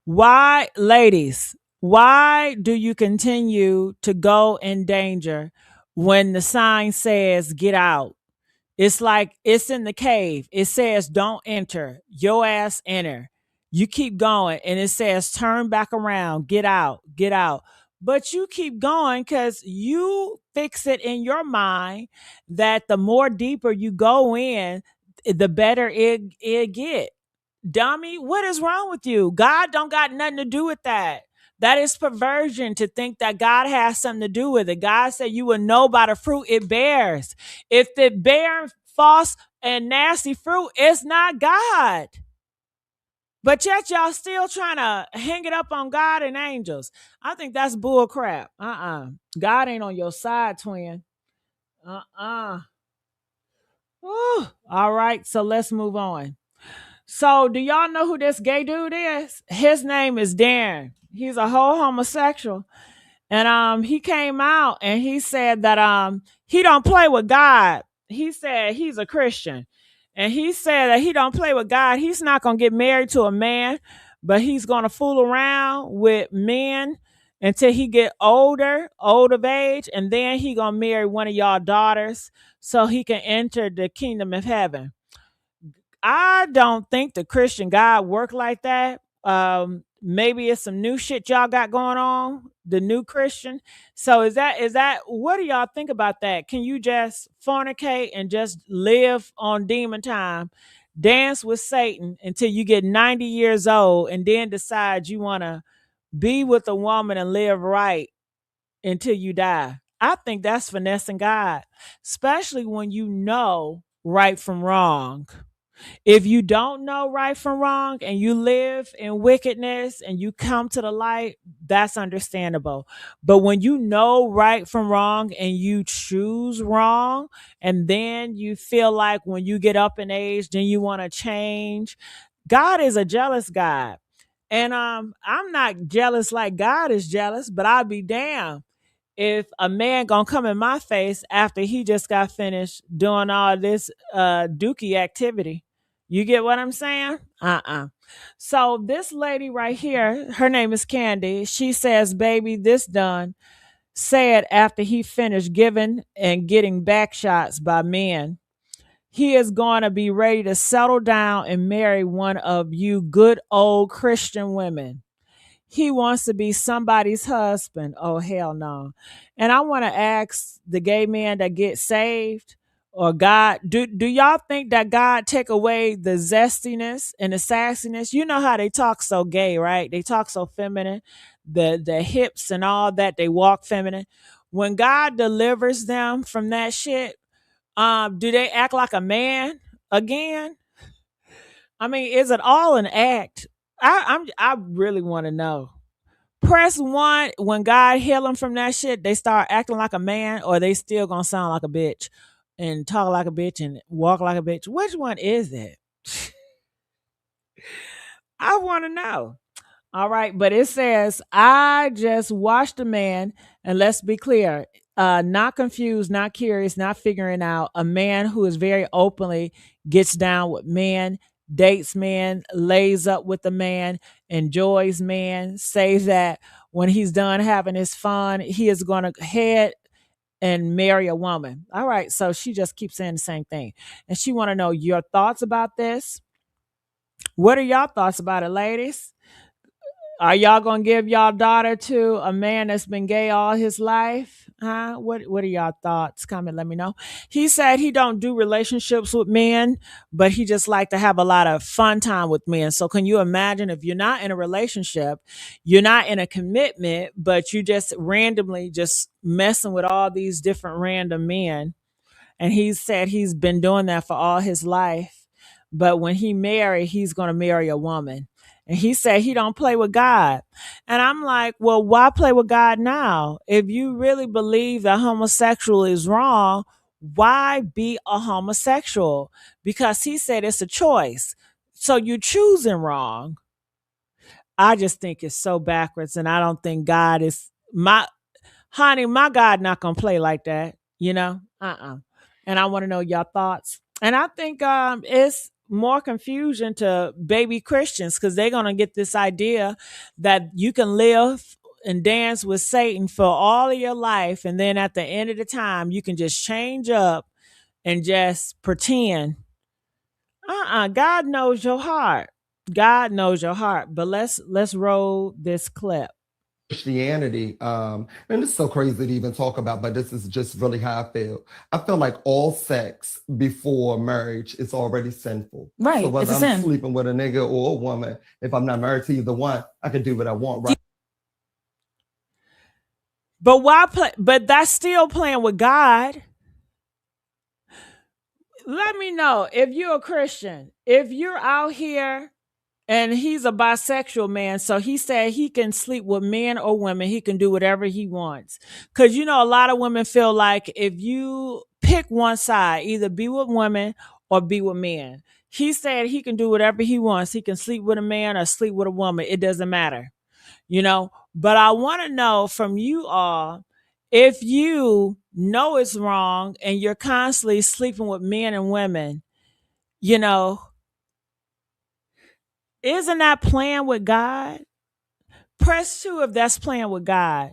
Why, ladies, why do you continue to go in danger when the sign says get out? It's like it's in the cave. It says don't enter. Your ass enter. You keep going and it says turn back around, get out, get out. But you keep going because you fix it in your mind that the more deeper you go in, the better it get. Dummy, what is wrong with you? God don't got nothing to do with that. That is perversion to think that God has something to do with it. God said you will know by the fruit it bears. If it bears false and nasty fruit, it's not God. But yet y'all still trying to hang it up on God and angels. I think that's bull crap. God ain't on your side, twin. All right, so let's move on. So do y'all know who this gay dude is? His name is Darren. He's a whole homosexual. And he came out and he said that he don't play with God. He said he's a Christian. And he said that he don't play with God. He's not going to get married to a man, but he's going to fool around with men until he get old of age, and then he going to marry one of y'all daughters so he can enter the kingdom of heaven. I don't think the Christian God work like that. Maybe it's some new shit y'all got going on, the new Christian. So is that what do y'all think about that? Can you just fornicate and just live on demon time, dance with Satan until you get 90 years old and then decide you want to be with a woman and live right until you die? I think that's finessing God, especially when you know right from wrong. If you don't know right from wrong and you live in wickedness and you come to the light, that's understandable. But when you know right from wrong and you choose wrong, and then you feel like when you get up in age, then you want to change, God is a jealous God. And I'm not jealous like God is jealous, but I'll be damned if a man gonna come in my face after he just got finished doing all this dookie activity. You get what I'm saying? So this lady right here, her name is Candy. She says, baby, this done. Said after he finished giving and getting back shots by men. He is going to be ready to settle down and marry one of you good old Christian women. He wants to be somebody's husband. Oh, hell no. And I want to ask the gay men that get saved, or God, do y'all think that God take away the zestiness and the sassiness? You know how they talk so gay, right? They talk so feminine, the hips and all that, they walk feminine. When God delivers them from that shit, do they act like a man again? I mean, is it all an act? I really want to know. Press one when God heal them from that shit. They start acting like a man, or they still gonna sound like a bitch and talk like a bitch and walk like a bitch. Which one is it? I want to know. All right, but it says, I just watched a man, and let's be clear, not confused, not curious, not figuring out, a man who is very openly gets down with men, dates men, lays up with the man, enjoys man, says that when he's done having his fun, he is going to head and marry a woman. All right, so she just keeps saying the same thing. And she want to know your thoughts about this. What are y'all thoughts about it, ladies? Are y'all gonna give y'all daughter to a man that's been gay all his life? Huh? What are y'all thoughts? Comment, let me know. He said he don't do relationships with men, but he just like to have a lot of fun time with men. So can you imagine if you're not in a relationship, you're not in a commitment, but you just randomly just messing with all these different random men? And he said he's been doing that for all his life. But when he marry, he's going to marry a woman. And he said he don't play with God. And I'm like, well, why play with God now? If you really believe that homosexual is wrong, why be a homosexual? Because he said it's a choice. So you're choosing wrong. I just think it's so backwards. And I don't think God is my God not gonna play like that, you know? And I want to know your thoughts. And I think it's more confusion to baby Christians, because they're gonna get this idea that you can live and dance with Satan for all of your life, and then at the end of the time you can just change up and just pretend. God knows your heart. God knows your heart. But let's roll this clip. Christianity, and it's so crazy to even talk about, but this is just really how I feel. I feel like all sex before marriage is already sinful. Right, So whether it's a I'm sin. sleeping with a nigga or a woman, if I'm not married to either one, I can do what I want, right? But why play? But that's still playing with God. Let me know if you're a Christian. If you're out here and he's a bisexual man, so he said he can sleep with men or women. He can do whatever he wants. Because, you know, a lot of women feel like if you pick one side, either be with women or be with men. He said he can do whatever he wants. He can sleep with a man or sleep with a woman. It doesn't matter, you know. But I want to know from you all, if you know it's wrong and you're constantly sleeping with men and women, you know, isn't that playing with God? Press 2 if that's playing with God.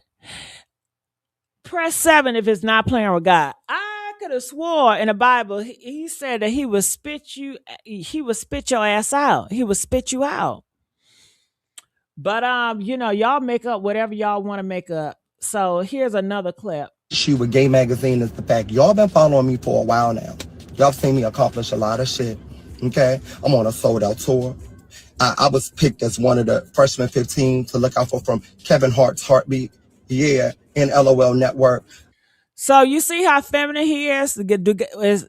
Press 7 if it's not playing with God. I could have swore in the Bible he said that he would spit your ass out. He would spit you out. But you know, y'all make up whatever y'all want to make up. So here's another clip. Issue with Gay Magazine is the fact y'all been following me for a while now. Y'all seen me accomplish a lot of shit. Okay, I'm on a sold out tour. I was picked as one of the freshman 15 to look out for from Kevin Hart's Heartbeat. Yeah, in LOL Network. So you see how feminine he is?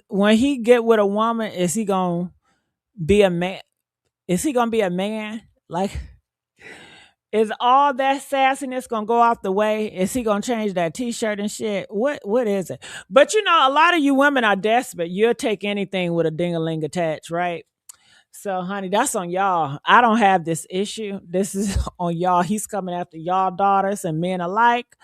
When he get with a woman, is he gonna be a man? Is he gonna be a man? Like, is all that sassiness gonna go off the way? Is he gonna change that t-shirt and shit? What is it? But you know, a lot of you women are desperate. You'll take anything with a ding-a-ling attached, right? So, honey, that's on y'all. I don't have this issue. This is on y'all. He's coming after y'all daughters and men alike.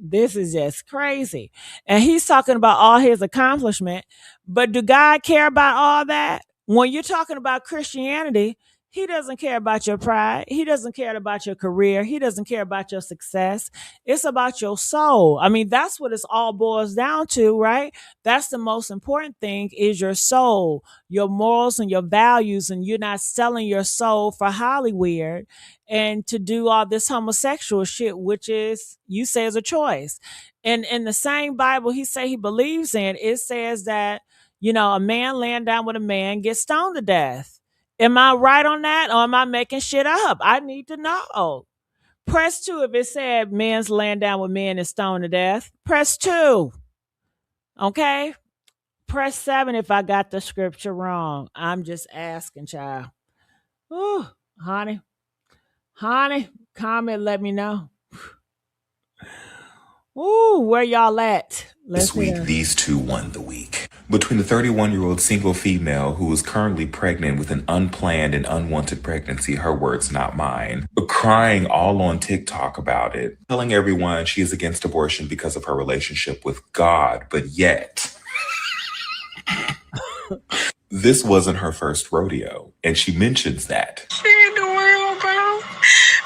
This is just crazy. And he's talking about all his accomplishment. But do God care about all that? When you're talking about Christianity, he doesn't care about your pride. He doesn't care about your career. He doesn't care about your success. It's about your soul. I mean, that's what it's all boils down to, right? That's the most important thing is your soul, your morals and your values. And you're not selling your soul for Hollywood and to do all this homosexual shit, which is, you say, is a choice. And in the same Bible he say he believes in, it says that, you know, a man laying down with a man gets stoned to death. Am I right on that, or am I making shit up? I need to know. Press 2 if it said men's laying down with men and stoned to death. Press 2. Okay? Press 7 if I got the scripture wrong. I'm just asking, child. Ooh, honey, comment, let me know. Ooh, where y'all at? This week, these two won the week. Between the 31-year-old single female who is currently pregnant with an unplanned and unwanted pregnancy, her words, not mine, crying all on TikTok about it, telling everyone she is against abortion because of her relationship with God, but yet this wasn't her first rodeo, and she mentions that. Shit in the world, bro.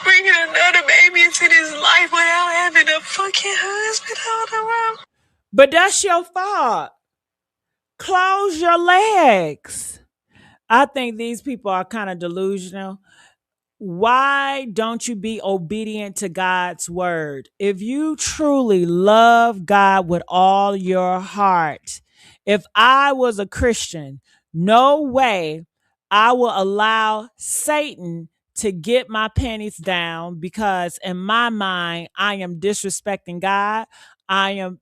Bringing another baby into this life without having a fucking husband on the road. But that's your fault. Close your legs. I think these people are kind of delusional. Why don't you be obedient to God's word? If you truly love God with all your heart, if I was a Christian, no way I will allow Satan to get my panties down, because in my mind, I am disrespecting God. I'm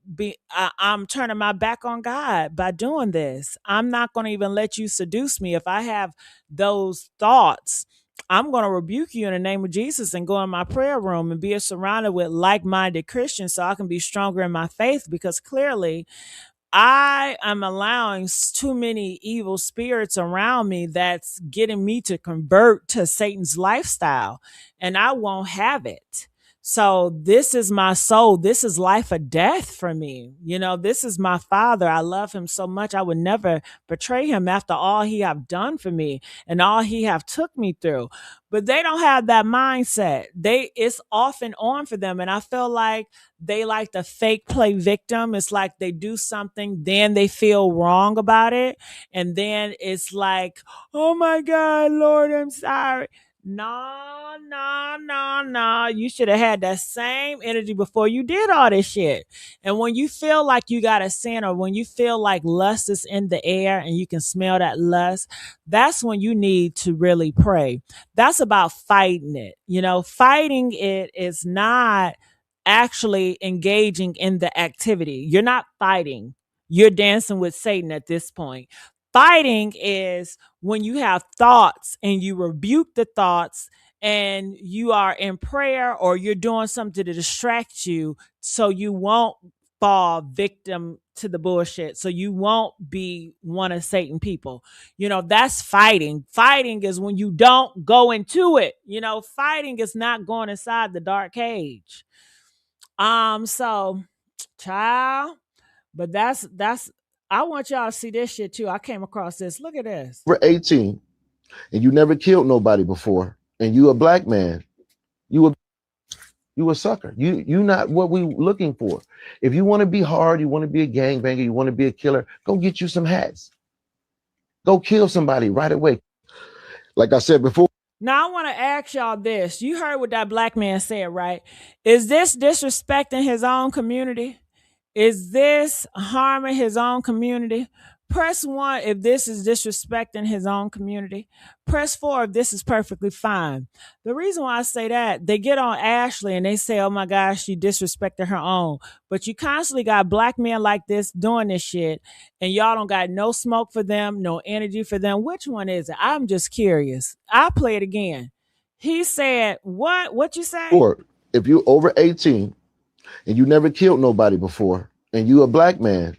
turning my back on God by doing this. I'm not going to even let you seduce me. If I have those thoughts, I'm going to rebuke you in the name of Jesus and go in my prayer room and be surrounded with like-minded Christians so I can be stronger in my faith, because clearly I am allowing too many evil spirits around me that's getting me to convert to Satan's lifestyle, and I won't have it. So this is my soul. This is life or death for me. You know, this is my father. I love him so much. I would never betray him after all he have done for me and all he have took me through. But they don't have that mindset. It's off and on for them. And I feel like they like to fake play victim. It's like they do something, then they feel wrong about it. And then it's like, oh my God, Lord, I'm sorry. No. You should have had that same energy before you did all this shit. And when you feel like you got a sin, or when you feel like lust is in the air and you can smell that lust, that's when you need to really pray. That's about fighting it. You know, fighting it is not actually engaging in the activity. You're not fighting. You're dancing with Satan at this point. Fighting is when you have thoughts and you rebuke the thoughts and you are in prayer, or you're doing something to distract you so you won't fall victim to the bullshit, so you won't be one of Satan people. You know, that's fighting. Fighting is when you don't go into it. You know, fighting is not going inside the dark cage. So, child, but that's I want y'all to see this shit too. I came across this. Look at this. You're 18 and you never killed nobody before, and you a black man, you a sucker. You not what we looking for. If you want to be hard, you want to be a gangbanger, you want to be a killer, go get you some hats. Go kill somebody right away. Like I said before. Now I want to ask y'all this. You heard what that black man said, right? Is this disrespecting his own community? Is this harming his own community? Press 1 if this is disrespecting his own community. Press 4 if this is perfectly fine. The reason why I say that, they get on Ashlee and they say, oh my gosh, she disrespected her own. But you constantly got black men like this doing this shit, and y'all don't got no smoke for them, no energy for them. Which one is it? I'm just curious. I'll play it again. He said, what you say? Or if you're over 18 and you never killed nobody before, and you a black man,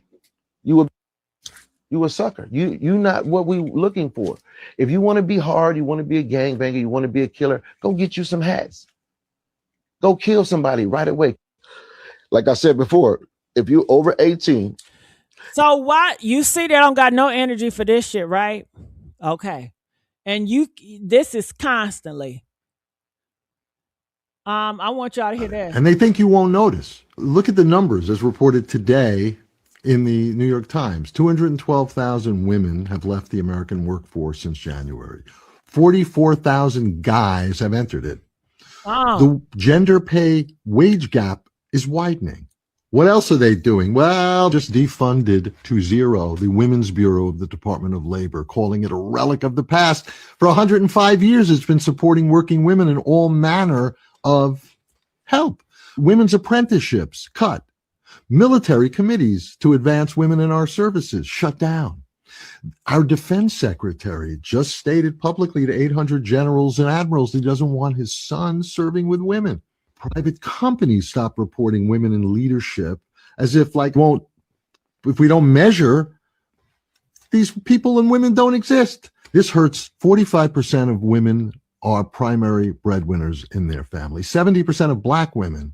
you a sucker. You not what we looking for. If you want to be hard, you want to be a gangbanger, you want to be a killer, go get you some hats. Go kill somebody right away. Like I said before, if you're over 18. So what? You see they don't got no energy for this shit, right? Okay. And this is constantly. I want y'all to hear this. And they think you won't notice. Look at the numbers as reported today in the New York Times. 212,000 women have left the American workforce since January. 44,000 guys have entered it. Oh. The gender pay wage gap is widening. What else are they doing? Well, just defunded to zero the Women's Bureau of the Department of Labor, calling it a relic of the past. For 105 years, it's been supporting working women in all manner of help. Women's apprenticeships cut. Military committees to advance women in our services shut down. Our defense secretary just stated publicly to 800 generals and admirals he doesn't want his son serving with women. Private companies stop reporting women in leadership as if if we don't measure, these people and women don't exist. This hurts. 45% of women are primary breadwinners in their family. 70% of black women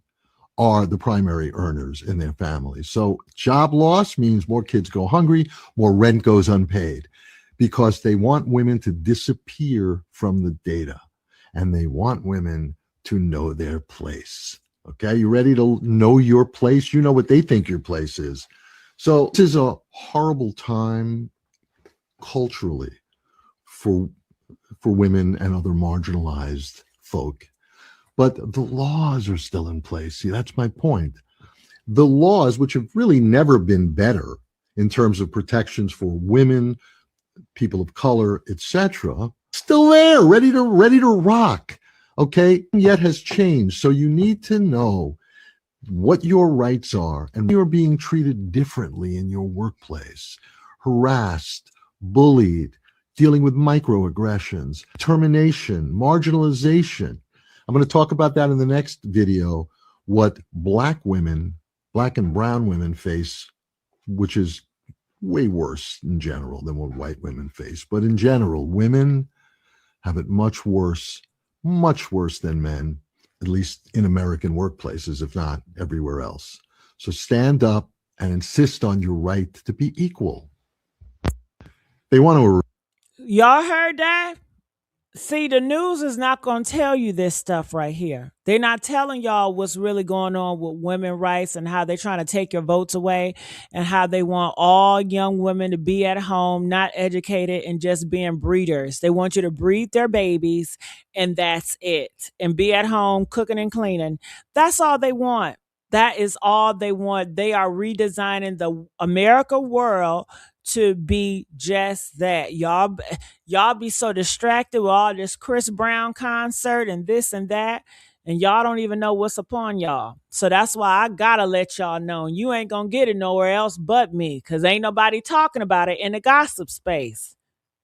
are the primary earners in their families. So job loss means more kids go hungry, more rent goes unpaid, because they want women to disappear from the data, and they want women to know their place. Okay, you ready to know your place? You know what they think your place is. So this is a horrible time culturally for women and other marginalized folk. But the laws are still in place. See, that's my point. The laws, which have really never been better in terms of protections for women, people of color, etc., still there, ready to rock. Okay, yet has changed. So you need to know what your rights are, and you're being treated differently in your workplace, harassed, bullied, dealing with microaggressions, termination, marginalization. I'm going to talk about that in the next video, what black women, black and brown women face, which is way worse in general than what white women face. But in general, women have it much worse than men, at least in American workplaces, if not everywhere else. So stand up and insist on your right to be equal. They want to. Y'all heard that? See, the news is not going to tell you this stuff right here. They're not telling y'all what's really going on with women's rights and how they're trying to take your votes away and how they want all young women to be at home, not educated, and just being breeders. They want you to breed their babies, and that's it. And be at home cooking and cleaning. That's all they want. That is all they want. They are redesigning the America world to be just that. Y'all be so distracted with all this Chris Brown concert and this and that, and y'all don't even know what's upon y'all. So that's why I gotta let y'all know you ain't gonna get it nowhere else but me, because ain't nobody talking about it in the gossip space.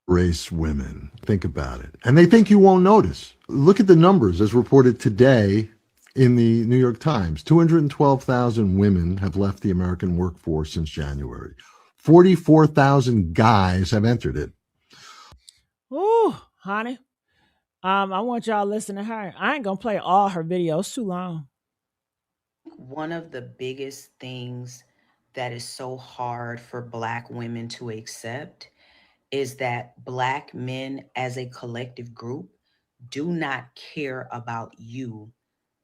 Race women. Think about it. And they think you won't notice. Look at the numbers as reported today in the New York Times. 212,000 women have left the American workforce since January. 44,000 guys have entered it. Ooh, honey. I want y'all to listen to her. I ain't gonna play all her videos, too long. One of the biggest things that is so hard for Black women to accept is that Black men as a collective group do not care about you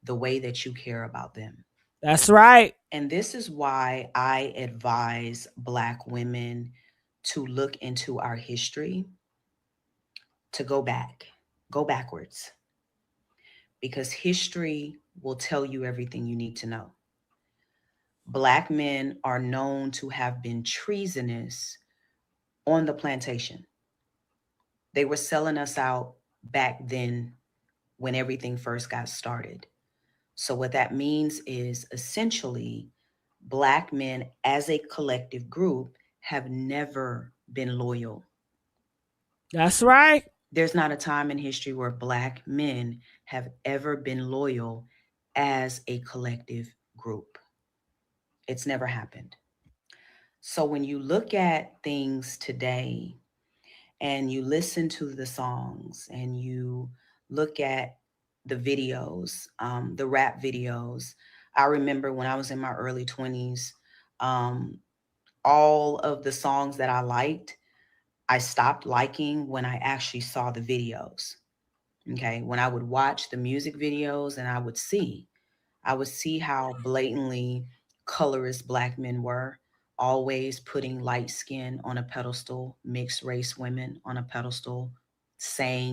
the way that you care about them. That's right. And this is why I advise Black women to look into our history, to go backwards, because history will tell you everything you need to know. Black men are known to have been treasonous on the plantation. They were selling us out back then when everything first got started. So what that means is essentially Black men as a collective group have never been loyal. That's right. There's not a time in history where Black men have ever been loyal as a collective group. It's never happened. So when you look at things today and you listen to the songs and you look at the videos, the rap videos, I remember when I was in my early 20s, all of the songs that I liked, I stopped liking when I actually saw the videos. Okay. When I would watch the music videos and I would see how blatantly colorist Black men were, always putting light skin on a pedestal, mixed race women on a pedestal,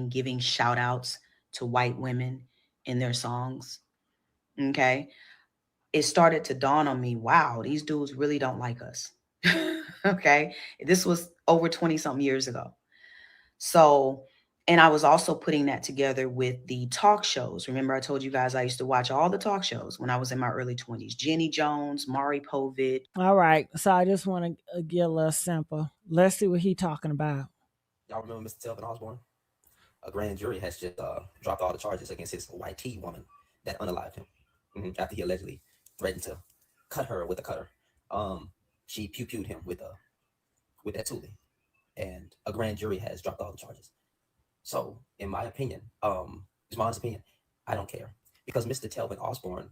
giving shout outs to white women in their songs. Okay. It started to dawn on me, wow, these dudes really don't like us. Okay. This was over 20 something years ago. So, and I was also putting that together with the talk shows. Remember, I told you guys I used to watch all the talk shows when I was in my early 20s. Jenny Jones, Maury Povich. All right. So I just want to get a little simple. Let's see what he's talking about. Y'all remember Mr. Telvin Osborne? A grand jury has just dropped all the charges against his white tea woman that unalived him after he allegedly threatened to cut her with a cutter. She pew-pewed him with that toolie. And a grand jury has dropped all the charges. So, in my opinion, it's my honest opinion, I don't care. Because Mr. Telvin Osborne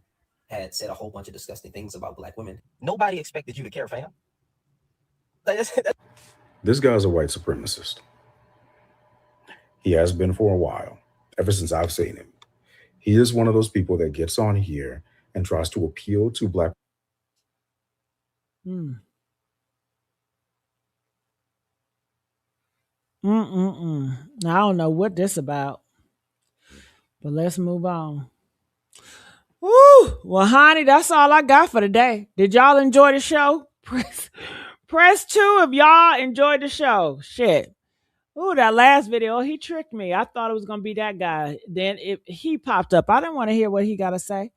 had said a whole bunch of disgusting things about Black women. Nobody expected you to care, fam. This guy's a white supremacist. He has been for a while, ever since I've seen him. He is one of those people that gets on here and tries to appeal to Black. I don't know what this about, but let's move on. Woo! Well, honey, that's all I got for today. Did y'all enjoy the show? Press 2 if y'all enjoyed the show. Shit. Ooh, that last video, he tricked me. I thought it was going to be that guy. Then he popped up. I didn't want to hear what he got to say.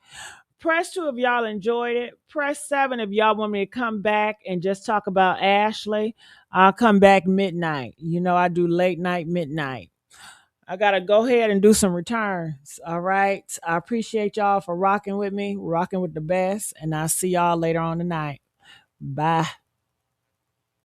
Press 2 if y'all enjoyed it. Press 7 if y'all want me to come back and just talk about Ashlee. I'll come back midnight. You know, I do late night, midnight. I got to go ahead and do some returns. All right. I appreciate y'all for rocking with me, rocking with the best. And I'll see y'all later on tonight. Bye.